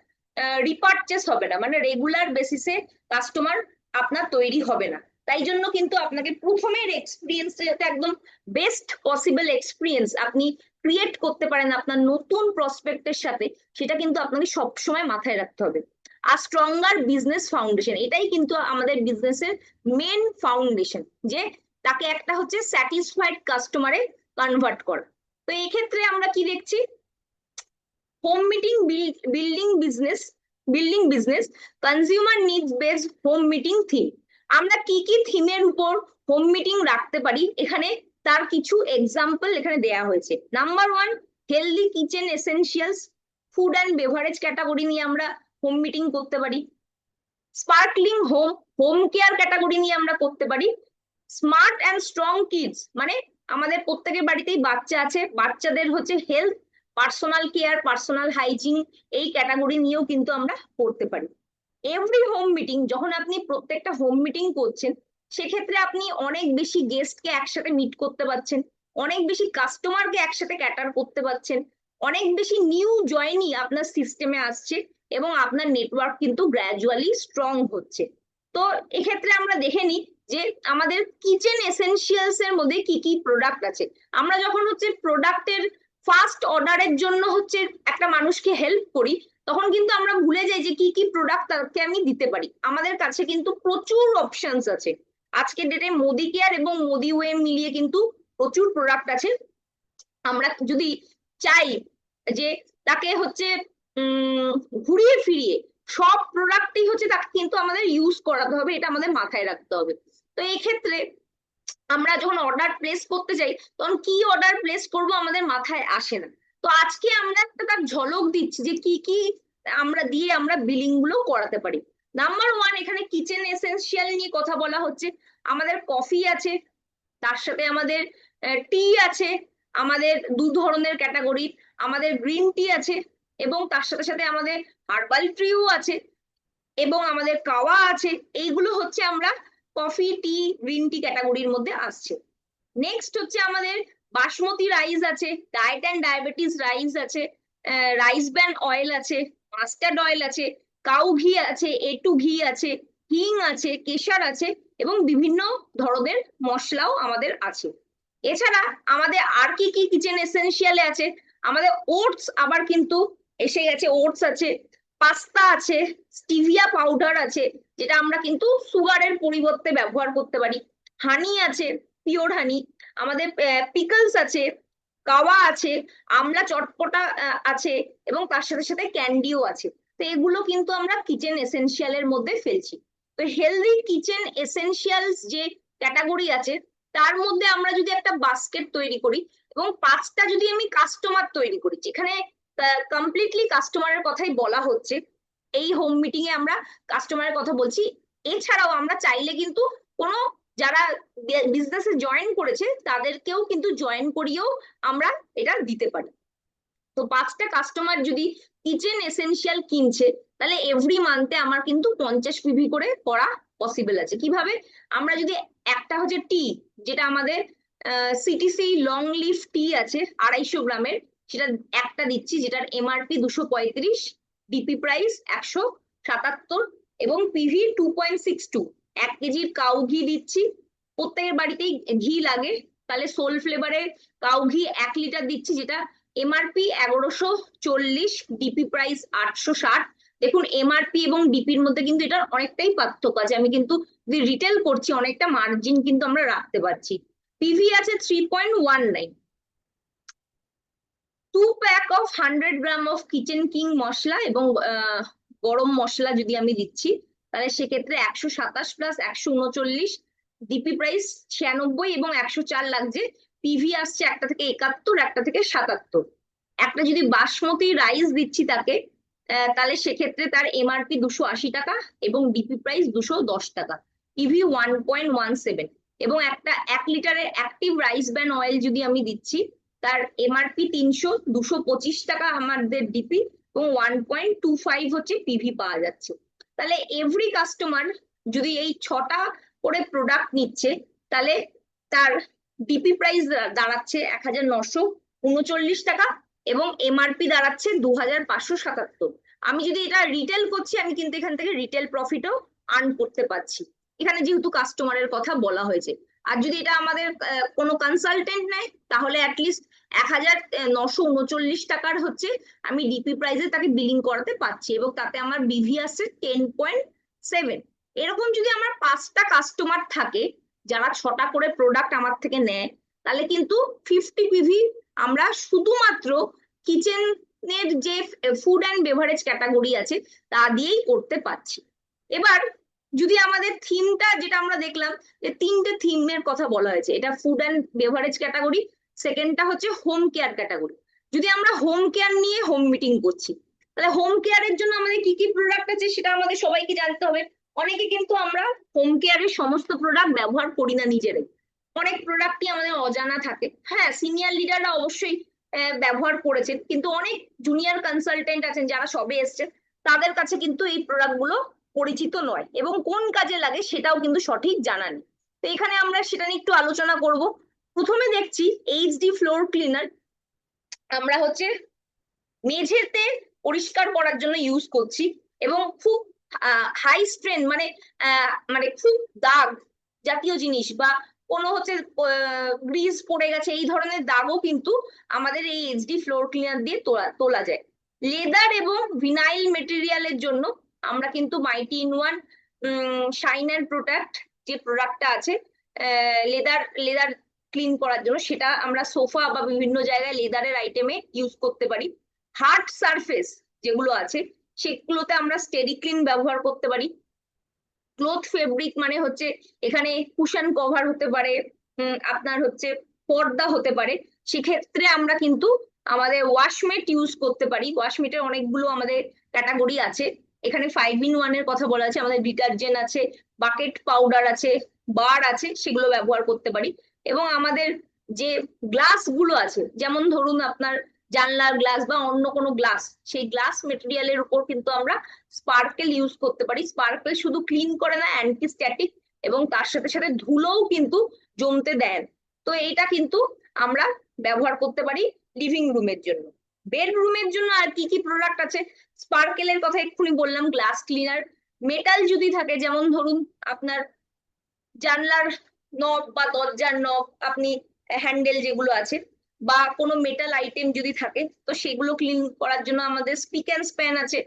রিপারচেস হবে না, মানে রেগুলার বেসিসে কাস্টমার আপনার তৈরি হবে না। তাই জন্য কিন্তু আপনাকে প্রথমের এক্সপিরিয়েন্স যাতে একদম বেস্ট পসিবল এক্সপিরিয়েন্স আপনি ক্রিয়েট করতে পারেন আপনার নতুন প্রসপেক্টের সাথে, সেটা কিন্তু আপনাকে সবসময় মাথায় রাখতে হবে। আর স্ট্রঙ্গার বিজনেস ফাউন্ডেশন, এটাই কিন্তু আমাদের বিজনেসের মেন ফাউন্ডেশন, যে তাকে একটা হচ্ছে স্যাটিসফাইড কাস্টমারে কনভার্ট করা। তো এই ক্ষেত্রে আমরা কি দেখছি, home meeting building business consumer needs based home meeting theme. আমরা কি কি থিমের উপর হোম মিটিং রাখতে পারি, এখানে তার কিছু এক্সাম্পল এখানে দেয়া হয়েছে। Number one, healthy kitchen essentials, food and beverage category নিয়ে আমরা হোম মিটিং করতে পারি। Sparkling home, home care category নিয়ে আমরা করতে পারি। স্মার্ট অ্যান্ড স্ট্রং কিডস, মানে আমাদের প্রত্যেকের বাড়িতেই বাচ্চা আছে, বাচ্চাদের হচ্ছে health, personal care, personal hygiene, এই ক্যাটাগরি নিয়েও কিন্তু আমরা করতে পারি। এভরি হোম মিটিং, যখন আপনি প্রত্যেকটা হোম মিটিং করছেন সেক্ষেত্রে আপনি অনেক বেশি গেস্টকে একসাথে মিট করতে পারছেন, অনেক বেশি কাস্টমারকে একসাথে ক্যাটার করতে পারছেন, অনেক বেশি নিউ জয়েনি আপনার সিস্টেমে আসছে এবং আপনার নেটওয়ার্ক কিন্তু গ্র্যাজুয়ালি স্ট্রং হচ্ছে। তো এক্ষেত্রে আমরা দেখে নিই যে আমাদের কিচেন এসেনশিয়ালস এর মধ্যে কি কি প্রোডাক্ট আছে। আমরা যখন হচ্ছে প্রোডাক্টের ফার্স্ট অর্ডারের জন্য হচ্ছে একটা মানুষকে হেল্প করি, তখন কিন্তু আমরা ভুলে যাই যে কি কি প্রোডাক্ট তাকে আমি দিতে পারি। আমাদের কাছে কিন্তু প্রচুর অপশনস আছে, আজকের ডেটে মোদি কেয়ার এবং মোদি ওয়ে মিলিয়ে কিন্তু প্রচুর প্রোডাক্ট আছে। আমরা যদি চাই যে তাকে হচ্ছে ঘুরিয়ে ফিরিয়ে সব প্রোডাক্টই হচ্ছে তাকে কিন্তু আমাদের ইউজ করাতে হবে, এটা আমাদের মাথায় রাখতে হবে। তো এই ক্ষেত্রে আমরা যখন অর্ডার প্লেস করতে যাই তখন কি অর্ডার প্লেস করব আমাদের মাথায় আসে না। তো আজকে আমরা একটা তার ঝলক দিচ্ছি যে কি কি আমরা দিয়ে আমরা বিলিং গুলো করাতে পারি। নাম্বার ওয়ান, এখানে কিচেন এসেনশিয়াল নিয়ে কথা বলা হচ্ছে। আমাদের কফি আছে, তার সাথে আমাদের টি আছে, আমাদের দু ধরনের ক্যাটাগরি, আমাদের গ্রিন টি আছে এবং তার সাথে সাথে আমাদের হার্বাল ট্রিও আছে এবং আমাদের কাওয়া আছে। এইগুলো হচ্ছে আমরা কফি, টি, গ্রিন টি ক্যাটাগরির মধ্যে আসছে। নেক্সট হচ্ছে আমাদের বাসমতি রাইস আছে, ডায়েট অ্যান্ড ডায়াবেটিস রাইস আছে, রাইস ব্র্যান অয়েল আছে, মাস্টার্ড অয়েল আছে, কাউ ঘি আছে, এটু ঘি আছে, হিং আছে, কেশর আছে এবং বিভিন্ন ধরনের মশলাও আমাদের আছে। এছাড়া আমাদের আর কি কি কিচেন এসেনশিয়ালে আছে, আমাদের ওটস আবার কিন্তু এসে গেছে, ওটস আছে, পাস্তা আছে, স্টিভিয়া পাউডার আছে যেটা আমরা কিন্তু সুগারের পরিবর্তে ব্যবহার করতে পারি, হানি আছে, পিওর হানি, আমাদের পিকলস আছে, কাওয়া আছে, আমলা চটপটা আছে এবং তার সাথে সাথে ক্যান্ডিও আছে। তো এগুলো কিন্তু আমরা কিচেন এসেনশিয়ালের মধ্যে ফেলছি। তো হেলদি কিচেন এসেনশিয়ালস যে ক্যাটাগরি আছে তার মধ্যে আমরা যদি একটা বাস্কেট তৈরি করি এবং 5টা যদি আমি কাস্টমার তৈরি করি, যেখানে কমপ্লিটলি কাস্টমারের কথাই বলা হচ্ছে, এই হোম মিটিং এ আমরা কাস্টমারের কথা বলছি, এছাড়াও আমরা চাইলে কিন্তু কোনো যারা বিজনেসে জয়েন করেছে তাদেরকেও কিন্তু জয়েন করিয়েও আমরা এটা দিতে পারি। তো 5টা কাস্টমার যদি কিচেন এসেনশিয়াল কিনছে, তাহলে এভরি মান্থে আমার কিন্তু 50 পিভি করে করা পসিবল আছে। কিভাবে? আমরা যদি একটা হচ্ছে টি, যেটা আমাদের সিটিসি লং লিফ টি আছে 250 গ্রামের, সেটা একটা দিচ্ছি, যেটার এমআরপি 235, ডিপি প্রাইস 177, এবং পিভি 2.62। 1 কেজির কাউ ঘি দিচ্ছি, প্রত্যেকের বাড়িতেই ঘি লাগে, তাহলে সোল ফ্লেভারের কাউ ঘি 1 লিটার দিচ্ছি, যেটা এমআরপি 1140, ডিপি প্রাইস 860। দেখুন এমআরপি এবং ডিপির মধ্যে কিন্তু এটার অনেকটাই পার্থক্য আছে, আমি কিন্তু যদি রিটেল করছি অনেকটা মার্জিন কিন্তু আমরা রাখতে পারছি। পিভি আছে 3.19। 2 pack of 100 gram of kitchen king masala এবং গরম মশলা যদি আমি দিচ্ছি, তাহলে সেক্ষেত্রে 127 প্লাস 139, ডিপি প্রাইস 96 এবং 104 লাগছে। পিভি আসছে একটা থেকে 71, একটা থেকে 77। একটা যদি বাসমতি রাইস দিচ্ছি তাকে, তাহলে সেক্ষেত্রে তার এমআরপি 280 টাকা এবং ডিপি প্রাইস 210 টাকা, পিভি 1.17। এবং একটা 1 লিটারের অ্যাক্টিভ রাইস ব্র্যান অয়েল যদি আমি দিচ্ছি, তার এমআরপি 300, 225 টাকা আমাদের ডিপি, এবং 1.25 হচ্ছে পিভি পাওয়া যাচ্ছে। তাহলে এভরি কাস্টমার যদি এই 6টা করে প্রোডাক্ট নিচ্ছে, তাহলে তার ডিপি প্রাইস দাঁড়াচ্ছে 1939 টাকা এবং এমআরপি দাঁড়াচ্ছে 2577। আমি যদি এটা রিটেল করছি, আমি কিন্তু এখান থেকে রিটেল প্রফিটও আর্ন করতে পারছি, এখানে যেহেতু কাস্টমারের কথা বলা হয়েছে। আর যদি এটা আমাদের কোনো কনসালটেন্ট নেয়, তাহলে অ্যাটলিস্ট 1939 টাকার হচ্ছে আমি ডিপি প্রাইসে তাকে বিলিং করাতে পারছি, এবং তাতে আমার বিভি আসছে 10.7। এরকম যদি আমার 5টা কাস্টমার থাকে যারা 6টা করে প্রোডাক্ট আমার থেকে নেয়, তাহলে কিন্তু 50 পিভি আমরা শুধুমাত্র কিচেনের যে ফুড অ্যান্ড বেভারেজ ক্যাটাগরি আছে তা দিয়েই করতে পারছি। এবার যদি আমাদের থিমটা, যেটা আমরা দেখলাম যে 3টে থিমের কথা বলা হয়েছে, এটা ফুড অ্যান্ড বেভারেজ ক্যাটাগরি, সেকেন্ডটা হচ্ছে হোম কেয়ার ক্যাটাগরি। যদি আমরা হোম কেয়ার নিয়ে হোম মিটিং করছি, তাহলে হোম কেয়ারের জন্য আমাদের কি কি প্রোডাক্ট আছে সেটা আমাদের সবাইকে জানতে হবে। অনেকে কিন্তু আমরা হোম কেয়ারের সমস্ত প্রোডাক্ট ব্যবহার করি না নিজেরাই, অনেক প্রোডাক্টই আমাদের অজানা থাকে। হ্যাঁ, সিনিয়র লিডাররা অবশ্যই ব্যবহার করেছেন, কিন্তু অনেক জুনিয়র কনসালটেন্ট আছেন যারা সবে এসছেন, তাদের কাছে কিন্তু এই প্রোডাক্ট গুলো পরিচিত নয়, এবং কোন কাজে লাগে সেটাও কিন্তু সঠিক জানা নেই। তো এখানে আমরা সেটা নিয়ে একটু আলোচনা করব। প্রথমে দেখছি এইচডি ফ্লোর ক্লিনার, আমরা হচ্ছে মেঝেতে পরিষ্কার করার জন্য ইউজ করছি, এবং খুব হাই স্ট্রেন, মানে খুব দাগ জাতীয় জিনিস বা কোনো হচ্ছে গ্রিজ পড়ে গেছে এই ধরনের দাগও কিন্তু আমাদের এই এইচডি ফ্লোর ক্লিনার দিয়ে তোলা তোলা যায়। লেদার এবং ভিনাইল মেটেরিয়ালের জন্য আমরা কিন্তু mighty in one shine and protect যে প্রোডাক্টটা আছে লেদার লেদার ক্লিন করার জন্য, সেটা আমরা সোফা বা বিভিন্ন জায়গায় লেদারের আইটেমে ইউজ করতে পারি। হার্ড সারফেস যেগুলো আছে সেগুলোতে আমরা স্টেডি ক্লিন ব্যবহার করতে পারি। ক্লথ ফেব্রিক মানে হচ্ছে এখানে কুশন কভার হতে পারে, আপনার হচ্ছে পর্দা হতে পারে, সেক্ষেত্রে আমরা কিন্তু আমাদের ওয়াশমেট ইউজ করতে পারি। ওয়াশমেটের অনেকগুলো আমাদের ক্যাটাগরি আছে, এখানে 5 in 1 এর কথা বলা আছে, আমাদের ডিটারজেন্ট আছে, বাকেট পাউডার আছে, বার আছে, সেগুলো ব্যবহার করতে পারি। এবং আমাদের যে গ্লাস গুলো আছে, যেমন ধরুন আপনার জানলার গ্লাস বা অন্য কোনো গ্লাস, সেই গ্লাস মেটেরিয়ালের উপর কিন্তু আমরা স্পার্কেল ইউজ করতে পারি। স্পার্কেল শুধু ক্লিন করে না, অ্যান্টি স্ট্যাটিক, এবং তার সাথে সাথে ধুলোও কিন্তু জমতে দেয় না। তো এইটা কিন্তু আমরা ব্যবহার করতে পারি লিভিং রুমের জন্য। বেডরুমের জন্য আর কি কি প্রোডাক্ট আছে? স্পার্কেলের কথা এক্ষুনি বললাম, গ্লাস ক্লিনার। মেটাল যদি থাকে, যেমন ধরুন আপনার জানলার নব বা দরজার নব, আপনি হ্যান্ডেল যেগুলো আছে, বা কোনো মেটাল আইটেম যদি থাকে, তো সেগুলো ক্লিন করার জন্য আমাদের স্পিক অ্যান্ড স্প্যান আছে।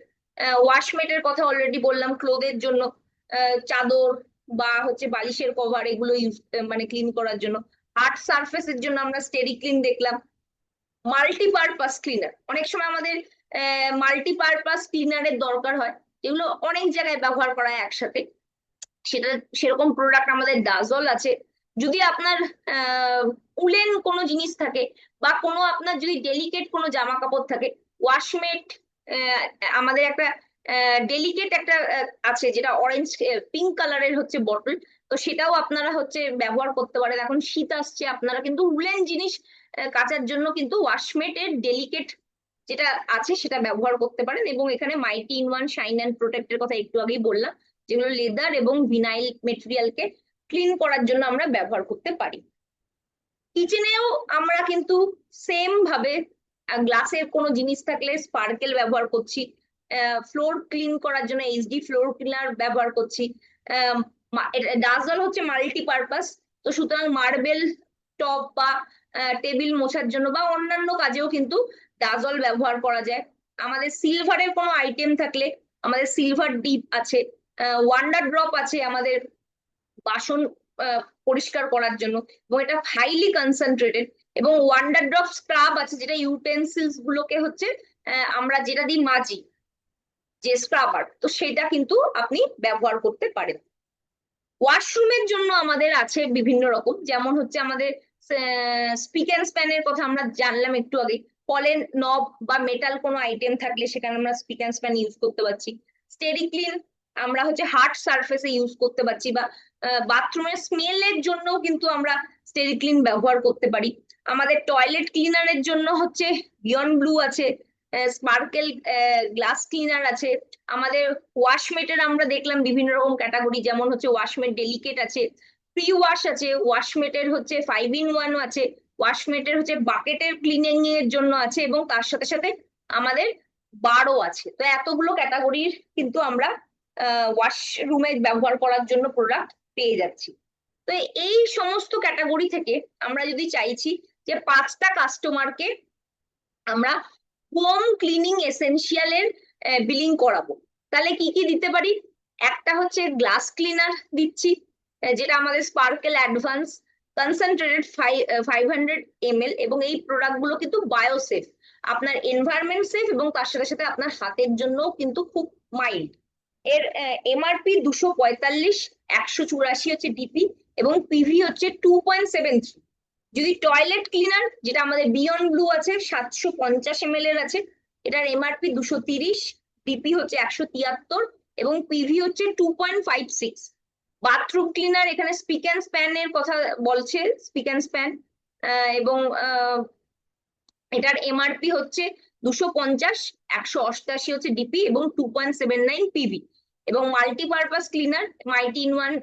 ওয়াশমেটের কথা অলরেডি বললাম, ক্লোথের জন্য চাদর বা হচ্ছে বালিশের কভার, এগুলো ইউজ মানে ক্লিন করার জন্য। হার্ড সারফেসের জন্য আমরা স্টেডি ক্লিন দেখলাম। মাল্টিপারপাস ক্লিনার, অনেক সময় আমাদের মাল্টিপারপাস ক্লিনারের দরকার হয়, যেগুলো অনেক জায়গায় ব্যবহার করা হয় একসাথে, সেটা সেরকম প্রোডাক্ট আমাদের ডাজল আছে। যদি আপনার উলেন কোনো জিনিস থাকে, বা কোনো আপনার যদি ডেলিকেট কোনো জামা কাপড় থাকে, ওয়াশমেট আমাদের একটা ডেলিকেট একটা আছে যেটা অরেঞ্জ পিঙ্ক কালারের হচ্ছে বটল, তো সেটাও আপনারা হচ্ছে ব্যবহার করতে পারেন। এখন শীত আসছে, আপনারা কিন্তু উলেন জিনিস কাচার জন্য কিন্তু ওয়াশমেটের ডেলিকেট যেটা আছে সেটা ব্যবহার করতে পারেন। এবং এখানে মাইটি ইন ওয়ান শাইন অ্যান্ড প্রোটেক্টের কথা একটু আগেই বললাম, যেগুলো লেদার এবং ভিনাইল মেটেরিয়ালকে ক্লিন করার জন্য আমরা ব্যবহার করতে পারি। কিচেনেও আমরা কিন্তু সেম ভাবে গ্লাসের কোনো জিনিস থাকলে স্পার্কেল ব্যবহার করছি, ফ্লোর ক্লিন করার জন্য এইচডি ফ্লোর ক্লিনার ব্যবহার করছি। ডাজল হচ্ছে মাল্টিপারপাস, তো সুতরাং মার্বেল টপ বা টেবিল মোছার জন্য বা অন্যান্য কাজেও কিন্তু ডাজল ব্যবহার করা যায়। আমাদের সিলভারের কোনো আইটেম থাকলে আমাদের সিলভার ডিপ আছে, ওয়ান্ডার ড্রপ আছে আমাদের বাসন পরিষ্কার করার জন্য, এবং এটা হাইলি কনসেন্ট্রেটেড। এবং ওয়ান্ডার ড্রপ স্ক্রাব আছে যেটা ইউটেন্সিলস গুলোকে হচ্ছে আমরা যেটা দিই মাজি, যে স্ক্রাবার, তো সেটা কিন্তু আপনি ব্যবহার করতে পারেন। ওয়াশরুমের জন্য আমাদের আছে বিভিন্ন রকম, যেমন হচ্ছে আমাদের স্পিক অ্যান্ড স্প্যানের কথা আমরা জানলাম একটু আগে। কলের নব বা মেটাল কোনো আইটেম থাকলে সেখানে আমরা স্পিক অ্যান্ড স্প্যান ইউজ করতে পারছি। স্টেরিক্লিন আমরা হচ্ছে হার্ড সারফেসে ইউজ করতে পারছি, বা বাথরুমের স্মেলের জন্য কিন্তু আমরা স্টেরিক্লিন ব্যবহার করতে পারি। আমাদের টয়লেট ক্লিনারের জন্য হচ্ছে বিয়ন্ড ব্লু আছে, স্পার্কেল গ্লাস ক্লিনার আছে। আমাদের ওয়াশমেটের আমরা দেখলাম বিভিন্ন রকম ক্যাটাগরি, যেমন হচ্ছে ওয়াশমেট ডেলিকেট আছে, প্রি ওয়াশ আছে, ওয়াশমেটের হচ্ছে 5 in 1 আছে, ওয়াশমেটের হচ্ছে বাকেটের ক্লিনিং এর জন্য আছে, এবং তার সাথে সাথে আমাদের বারও আছে। তো এতগুলো ক্যাটাগরির কিন্তু আমরা ওয়াশরুমে ব্যবহার করার জন্য প্রোডাক্ট পেয়ে যাচ্ছি। তো এই সমস্ত ক্যাটাগরি থেকে আমরা যদি চাইছি যে 5টা কাস্টমারকে আমরা হোম ক্লিনিং এসেনশিয়ালের বিলিং করাবো, তাহলে কি কি দিতে পারি? একটা হচ্ছে গ্লাস ক্লিনার দিচ্ছি, যেটা আমাদের স্পার্কেল অ্যাডভান্স কনসেন্ট্রেটেড 500 ml, এবং এই প্রোডাক্ট গুলো কিন্তু বায়োসেফ, আপনার এনভায়রনমেন্ট সেফ, এবং তার সাথে সাথে আপনার হাতের জন্য কিন্তু খুব মাইল্ড। এর এমআরপি 245, 184 হচ্ছে ডিপি, এবং পিভি হচ্ছে 2.73। যদি টয়লেট ক্লিনার যেটা আমাদের বিয়ন্ড ব্লু আছে 750 ml এর আছে, এটার এমআরপি 230, ডিপি হচ্ছে 173, এবং পিভি হচ্ছে 2.56। বাথরুম ক্লিনার এখানে স্পিক অ্যান্ড স্প্যান এর কথা বলছে, স্পিক অ্যান্ড স্প্যান, এবং এটার এমআরপি হচ্ছে 250, 188 হচ্ছে ডিপি, এবং 2.79 পিভি। এবং multipurpose cleaner mighty in one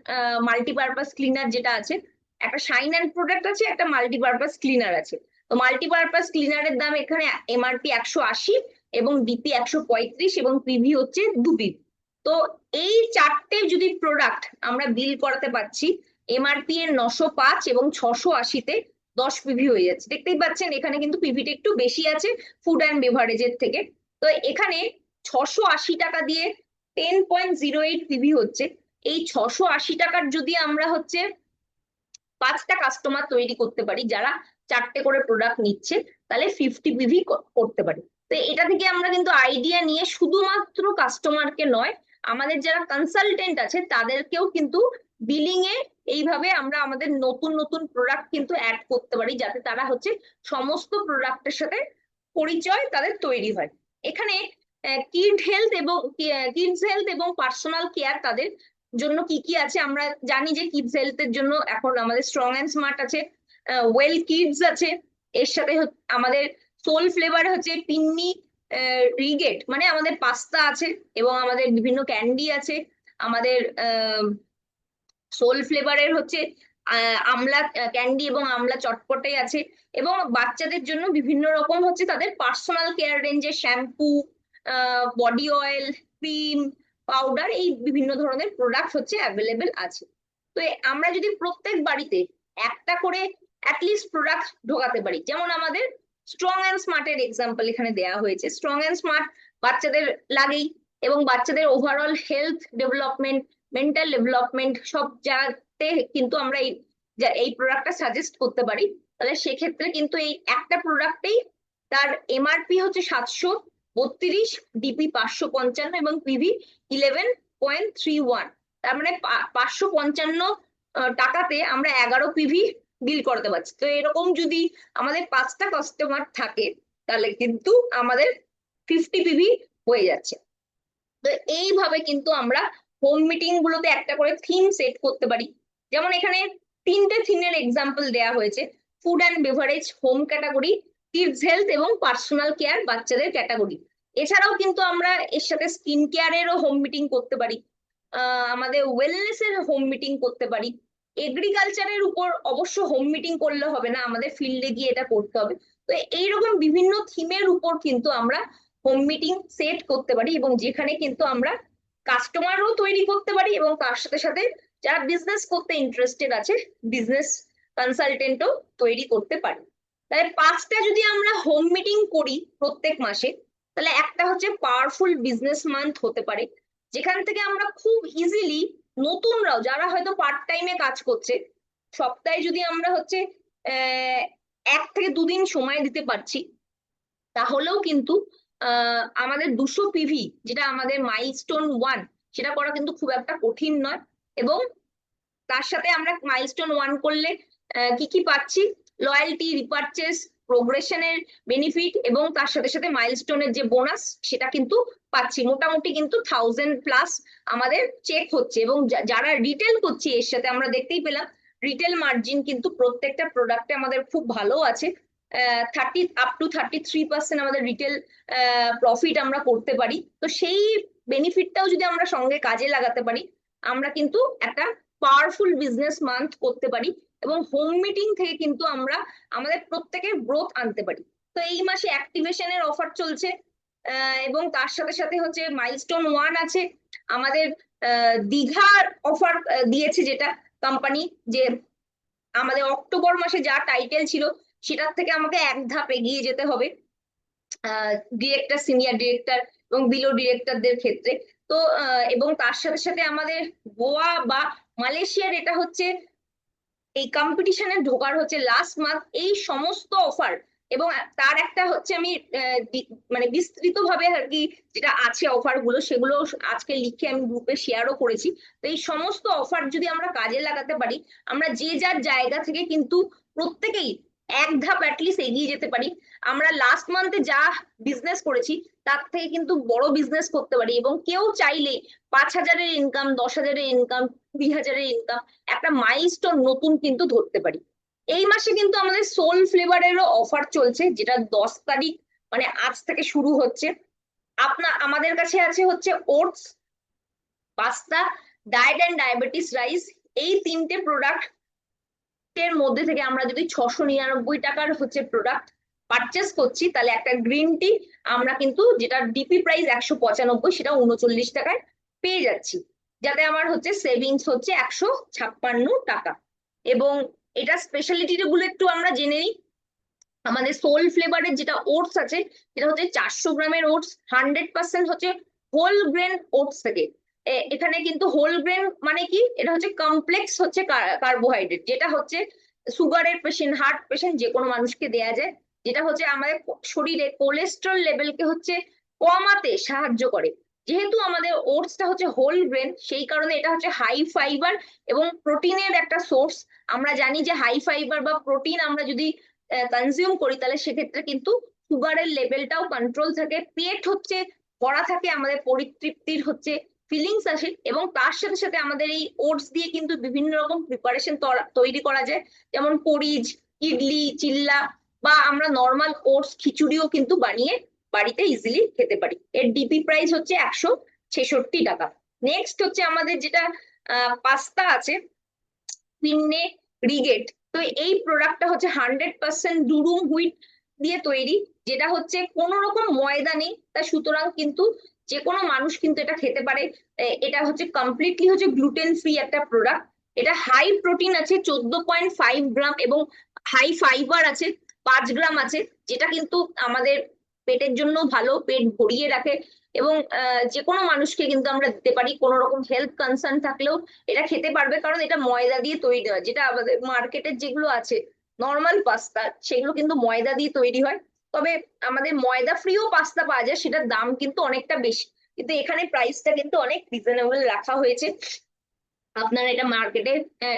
multipurpose cleaner যেটা আছে, একটা শাইন অ্যান্ড প্রোডাক্ট আছে, একটা মাল্টিপারপাস ক্লিনার আছে। তো মাল্টিপারপাস ক্লিনারের দাম এখানে এমআরপি 180, এবং ডিপি 135, এবং পিভি হচ্ছে 2 পিভি। তো এই 4টে যদি প্রোডাক্ট আমরা বিল করাতে পারছি, এমআরপি এর 905 এবং 680-তে 10 পিভি হয়ে যাচ্ছে। দেখতেই পাচ্ছেন এখানে কিন্তু পিভিটা একটু বেশি আছে ফুড অ্যান্ড বেভারেজের থেকে। তো এখানে 680 টাকা দিয়ে 10.08 পিভি হচ্ছে। এই 680 টাকার যদি আমরা হচ্ছে 5টা কাস্টমার তৈরি করতে পারি যারা 4টে করে প্রোডাক্ট নিচ্ছে, তাহলে 50 পিভি করতে পারি। তো এটা থেকে আমরা কিন্তু আইডিয়া নিয়ে শুধুমাত্র কাস্টমারকে নয়, আমাদের যারা কনসালটেন্ট আছে তাদেরকেও কিন্তু বিলিং এ এইভাবে আমরা আমাদের নতুন নতুন প্রোডাক্ট কিন্তু অ্যাড করতে পারি, যাতে তারা হচ্ছে সমস্ত প্রোডাক্টের সাথে পরিচয় তাদের তৈরি হয়। এখানে কিডস হেলথ এবং পার্সোনাল কেয়ার তাদের জন্য কি কি আছে আমরা জানি। যে কিডস হেলথের জন্য এখন আমাদের স্ট্রং অ্যান্ড স্মার্ট আছে, ওয়েল কিডস আছে, এর সাথে আমাদের সোল ফ্লেভার হচ্ছে পিন্নি রিগেট মানে আমাদের পাস্তা আছে, এবং আমাদের বিভিন্ন ক্যান্ডি আছে। আমাদের সোল ফ্লেভারের হচ্ছে আমলা ক্যান্ডি এবং আমলা চটপটে আছে। এবং বাচ্চাদের জন্য বিভিন্ন রকম হচ্ছে তাদের পার্সোনাল কেয়ার রেঞ্জের shampoo, body oil, cream, powder, এই বিভিন্ন ধরনের প্রোডাক্ট হচ্ছে অ্যাভেলেবেল আছে। তো আমরা যদি প্রত্যেক বাড়িতে একটা করে অ্যাটলিস্ট প্রোডাক্ট ঢোকাতে পারি, যেমন আমাদের স্ট্রং অ্যান্ড স্মার্টের এক্সাম্পল এখানে দেওয়া হয়েছে। স্ট্রং অ্যান্ড স্মার্ট বাচ্চাদের লাগেই, এবং বাচ্চাদের overall health development, mental development সব জায়গাতে কিন্তু আমরা এই প্রোডাক্টটা সাজেস্ট করতে পারি। তাহলে সেক্ষেত্রে কিন্তু এই একটা প্রোডাক্টেই তার এমআরপি হচ্ছে 732, ডিপি 555, এবং পিভি 11.31। তার মানে 555 টাকাতে আমরা 11 পিভি বিল করতে পারছি। তো এরকম যদি আমাদের 5টা কাস্টমার থাকে, তাহলে কিন্তু আমাদের 50 পিভি হয়ে যাচ্ছে। তো এইভাবে কিন্তু আমরা হোম মিটিং গুলোতে একটা করে থিম সেট করতে পারি। যেমন এখানে তিনটে থিমের এক্সাম্পল দেয়া হয়েছে: food and beverage, home category, kids health এবং পার্সোনাল কেয়ার বাচ্চাদের ক্যাটাগরি। এছাড়াও কিন্তু আমরা এর সাথে স্কিন কেয়ারেরও হোম মিটিং করতে পারি, আমাদের ওয়েলনেস এর হোম মিটিং করতে পারি। এগ্রিকালচারের উপর অবশ্য হোম মিটিং করলে হবে না, আমাদের ফিল্ডে গিয়ে এটা করতে হবে। তো এইরকম বিভিন্ন থিমের উপর কিন্তু আমরা হোম মিটিং সেট করতে পারি, এবং যেখানে কিন্তু আমরা কাস্টমারও তৈরি করতে পারি এবং তার সাথে সাথে যারা বিজনেস করতে ইন্টারেস্টেড আছে বিজনেস কনসালটেন্টও তৈরি করতে পারি। তাহলে 5টা যদি আমরা হোম মিটিং করি প্রত্যেক মাসে, তাহলে একটা হচ্ছে পাওয়ারফুল বিজনেস মান্থ হতে পারে, যেখান থেকে আমরা খুব ইজিলি নতুনরাও যারা হয়তো পার্ট টাইমে কাজ করছে, সপ্তাহে যদি আমরা হচ্ছে 1 থেকে 2 দিন সময় দিতে পারছি, তাহলেও কিন্তু আমাদের 200 PV, যেটা আমাদের মাইলস্টোন 1, সেটা করা কিন্তু খুব একটা কঠিন নয়। এবং তার সাথে আমরা মাইলস্টোন 1 করলে কি কি পাচ্ছি: লয়্যালটি, রিপারচেস, প্রোগ্রেশনের বেনিফিট, এবং তার সাথে সাথে মাইলস্টোনের যে বোনাস সেটা কিন্তু পাচ্ছি। মোটামুটি কিন্তু 1000+ আমাদের চেক হচ্ছে, এবং যারা রিটেল করছি এর সাথে আমরা দেখতেই পেলাম রিটেল মার্জিন কিন্তু প্রত্যেকটা প্রোডাক্টে আমাদের খুব ভালো আছে। 33% আমাদের রিটেল প্রফিট আমরা করতে পারি। তো সেই বেনিফিটটাও যদি আমরা সঙ্গে কাজে লাগাতে পারি, আমরা কিন্তু একটা পাওয়ারফুল বিজনেস মান্থ করতে পারি, এবং হোম মিটিং থেকে কিন্তু আমরা আমাদের প্রত্যেকের গ্রোথ আনতে পারি। তো এই মাসে অ্যাক্টিভেশনের অফার চলছে, এবং তার সাথে সাথে হচ্ছে মাইলস্টোন 1 আছে আমাদের। দীঘার অফার দিয়েছে যেটা কোম্পানি, যে আমাদের অক্টোবর মাসে যা টাইটেল ছিল সেটার থেকে আমাকে এক ধাপ এগিয়ে যেতে হবে ডিরেক্টর, সিনিয়র ডিরেক্টর এবং বিলো ডিরেক্টরদের ক্ষেত্রে। তো এবং তার সাথে সাথে আমাদের গোয়া বা মালয়েশিয়ার এটা হচ্ছে এই কম্পিটিশনে ঢোকার হচ্ছে লাস্ট মান্থ। এই সমস্ত অফার এবং তার একটা হচ্ছে আমি মানে বিস্তৃত ভাবে আর কি যেটা আছে অফার গুলো, সেগুলো আজকে লিখে আমি গ্রুপে শেয়ারও করেছি। তো এই সমস্ত অফার যদি আমরা কাজে লাগাতে পারি, আমরা যে যার জায়গা থেকে কিন্তু প্রত্যেকেই এক ধাপ অ্যাটলিস্ট এগিয়ে যেতে পারি। আমরা লাস্ট মান্থে যা বিজনেস করেছি তার থেকে কিন্তু বড় বিজনেস করতে পারি, এবং কেউ চাইলে 5,000-এর ইনকাম, 10,000-এর ইনকাম, 20,000-এর ইনকাম, একটা মাইলস্টোন নতুন কিন্তু ধরতে পারি। এই মাসে কিন্তু আমাদের সোল ফ্লেভারেরও অফার চলছে, যেটা 10 তারিখ মানে আজ থেকে শুরু হচ্ছে। আমাদের কাছে আছে হচ্ছে oats, pasta, diet and diabetes rice. এই তিনটে প্রোডাক্ট এর মধ্যে থেকে আমরা যদি 699 টাকার হচ্ছে প্রোডাক্ট পারচেস করছি, তাহলে একটা গ্রিন টি আমরা কিন্তু, যেটা ডিপি প্রাইস 195, সেটা 39 টাকায় পেয়ে যাচ্ছি, যাতে আমার হচ্ছে সেভিংস হচ্ছে 156 টাকা। এবং এটা স্পেশালিটি গুলো একটু আমরা জেনে নিই। আমাদের সোল ফ্লেভারের যেটা ওটস আছে, সেটা হচ্ছে 400 গ্রামের ওটস, 100% হচ্ছে হোল গ্রেন ওটস থেকে। এখানে কিন্তু হোল গ্রেন মানে কি, এটা হচ্ছে কমপ্লেক্স হচ্ছে কার্বোহাইড্রেট, যেটা হচ্ছে সুগারের পেশেন্ট, হার্ট পেশেন্ট যে কোনো মানুষকে দেয়া যায়, যেটা হচ্ছে আমাদের শরীরে কোলেস্ট্রল লেভেলকে হচ্ছে কমাতে সাহায্য করে। যেহেতু আমাদের ওটসটা হচ্ছে হোল গ্রেন, সেই কারণে এটা হচ্ছে হাই ফাইবার এবং প্রোটিনের একটা সোর্স। আমরা জানি যে হাই ফাইবার বা প্রোটিন আমরা যদি কনজিউম করি, তাহলে সেক্ষেত্রে কিন্তু সুগারের লেভেলটাও কন্ট্রোল থাকে, পেট হচ্ছে ভরা থাকে, আমাদের পরিতৃপ্তির হচ্ছে ফিলিংস আসে। এবং তার সাথে সাথে আমাদের এই ওটস দিয়ে কিন্তু বিভিন্ন রকম প্রিপারেশন তৈরি করা যায়, যেমন পরিজ, ইডলি, চিল্লা, বা আমরা নর্মাল ওটস খিচুড়িও কিন্তু বানিয়ে বাড়িতে ইজিলি খেতে পারি। এর ডিপি প্রাইস হচ্ছে 166 টাকা। নেক্সট হচ্ছে আমাদের যেটা পাস্তা আছে, পিন্নে রিগেট। তো এই প্রোডাক্টটা হচ্ছে 100% ডুরুম হুইট দিয়ে তৈরি, যেটা হচ্ছে কোনো রকম ময়দা নেই, তা সুতরাং কিন্তু যে কোনো মানুষ কিন্তু এটা খেতে পারে। এটা হচ্ছে কমপ্লিটলি হচ্ছে গ্লুটেন ফ্রি একটা প্রোডাক্ট। এটা হাই প্রোটিন আছে 14.5 গ্রাম, এবং হাই ফাইবার আছে 5 গ্রাম আছে, যেটা কিন্তু আমাদের পেটের জন্য ভালো, পেট ভরিয়ে রাখে। এবং যে কোনো মানুষকে কিন্তু আমরা দিতে পারি, কোনো রকম হেলথ কনসার্ন থাকলেও এটা খেতে পারবে, কারণ এটা ময়দা দিয়ে তৈরি হয়। যেটা আমাদের মার্কেটের যেগুলো আছে নর্মাল পাস্তা, সেগুলো কিন্তু ময়দা দিয়ে তৈরি হয়। তবে আমাদের ময়দা ফ্রিও পাস্তা পাওয়া যায়, সেটার দাম কিন্তু অনেকটা বেশি, কিন্তু এখানে প্রাইসটা কিন্তু অনেক রিজনেবল রাখা হয়েছে। আপনারা এটা মার্কেটে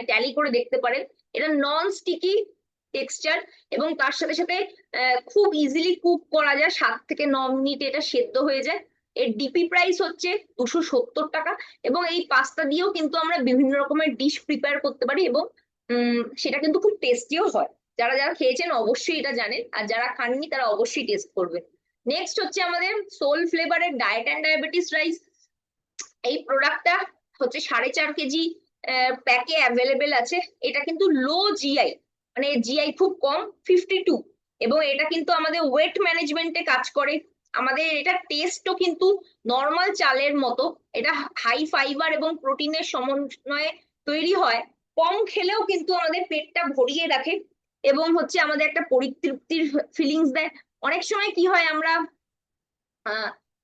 ট্যালি করে দেখতে পারেন। এটা নন স্টিকি টেক্সচার, এবং তার সাথে সাথে খুব ইজিলি কুক করা যায়, 7 থেকে 9 মিনিট এটা সেদ্ধ হয়ে যায়। এর ডিপি প্রাইস হচ্ছে 270 টাকা। এবং এই পাস্তা দিয়েও কিন্তু আমরা বিভিন্ন রকমের ডিশ প্রিপেয়ার করতে পারি, এবং সেটা কিন্তু খুব টেস্টিও হয়। যারা যারা খেয়েছেন অবশ্যই এটা জানেন, আর যারা খাননি তারা অবশ্যই টেস্ট করবেন। নেক্সট হচ্ছে আমাদের সোল ফ্লেভারের ডায়েট অ্যান্ড ডায়াবেটিস রাইস। এই প্রোডাক্টটা হচ্ছে 4.5 কেজি প্যাকে অ্যাভেলেবেল আছে। এটা কিন্তু লো জিআই, মানে জিআই খুব কম, 52। এবং এটা কিন্তু আমাদের ওয়েট ম্যানেজমেন্টে কাজ করে। আমাদের এটা টেস্টও কিন্তু নর্মাল চালের মতো। এটা হাই ফাইবার এবং প্রোটিনের সমন্বয়ে তৈরি হয়। কম খেলেও কিন্তু আমাদের পেটটা ভরিয়ে রাখে, এবং হচ্ছে আমাদের একটা পরিতৃপ্তির ফিলিংস দেয়। অনেক সময় কি হয়, আমরা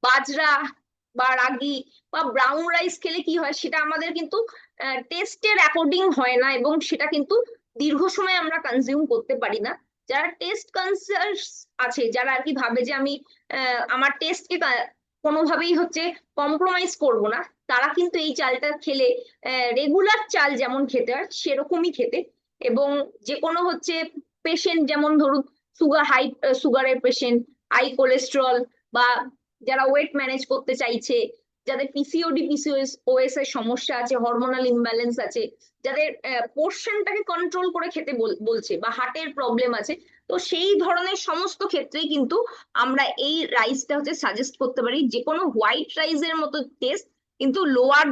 বাজরা বা রাগি বা ব্রাউন রাইস খেলে কি হয়, সেটা আমাদের কিন্তু টেস্টের অ্যাকর্ডিং হয় না, এবং সেটা কিন্তু দীর্ঘ সময় আমরা কনজিউম করতে পারি না। যারা টেস্ট কনসাস আছে, যারা আর কি ভাবে যে আমি আমার টেস্টকে কোনোভাবেই হচ্ছে কম্প্রোমাইজ করব না, তারা কিন্তু এই চালটা খেলে রেগুলার চাল যেমন খেতে হয় সেরকমই খেতে। এবং যে কোনো হচ্ছে পেশেন্ট, যেমন ধরুন সুগারের পেশেন্ট, হাই কোলেস্ট্রল, বা যারা ওয়েট ম্যানেজ করতে চাইছে, যাদের পিসিওডি পিসিওএস ওএস এর সমস্যা আছে, হরমোনাল ইমব্যালেন্স আছে, যাদের পোর্শনটাকে কন্ট্রোল করে খেতে বলছে, বা হার্টের প্রবলেম আছে, তো সেই ধরনের সমস্ত ক্ষেত্রেই কিন্তু আমরা এই রাইসটা হচ্ছে সাজেস্ট করতে পারি। যে কোনো হোয়াইট রাইসের মতো টেস্ট, কিন্তু লোয়ার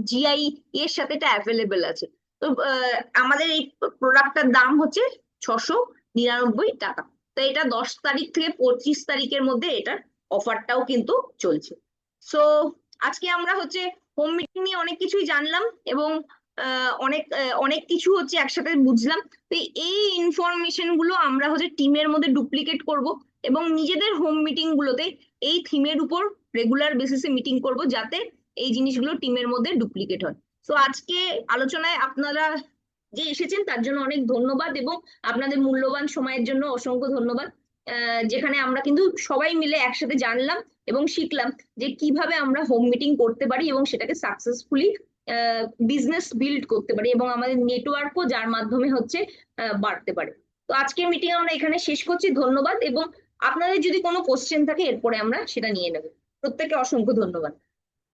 জিআই এর সাথে এটা অ্যাভেলেবেল আছে। তো আমাদের এই প্রোডাক্টটার দাম হচ্ছে 699 টাকা। তো এটা 10 তারিখ থেকে 25 তারিখের মধ্যে এটার অফারটাও কিন্তু চলছে। সো আজকে আমরা হচ্ছে হোম মিটিং নিয়ে অনেক কিছুই জানলাম, এবং অনেক কিছু হচ্ছে একসাথে বুঝলাম। তো এই ইনফরমেশন গুলো আমরা হচ্ছে টিমের মধ্যে ডুপ্লিকেট করব, এবং নিজেদের হোম মিটিং গুলোতে এই থিমের উপর রেগুলার বেসিসে মিটিং করব, যাতে এই জিনিসগুলো টিমের মধ্যে ডুপ্লিকেট হয়। তো আজকে আলোচনায় আপনারা যে এসেছেন তার জন্য অনেক ধন্যবাদ, এবং আপনাদের মূল্যবান সময়ের জন্য অসংখ্য ধন্যবাদ। যেখানে আমরা কিন্তু সবাই মিলে একসাথে জানলাম এবং শিখলাম যে কিভাবে আমরা হোম মিটিং করতে পারি, এবং সেটাকে সাকসেসফুলি বিজনেস বিল্ড করতে পারি, এবং আমাদের নেটওয়ার্কও যার মাধ্যমে হচ্ছে বাড়তে পারে। তো আজকের মিটিং আমরা এখানে শেষ করছি। ধন্যবাদ, এবং আপনাদের যদি কোনো কোশ্চেন থাকে এরপরে আমরা সেটা নিয়ে নেব। প্রত্যেককে অসংখ্য ধন্যবাদ।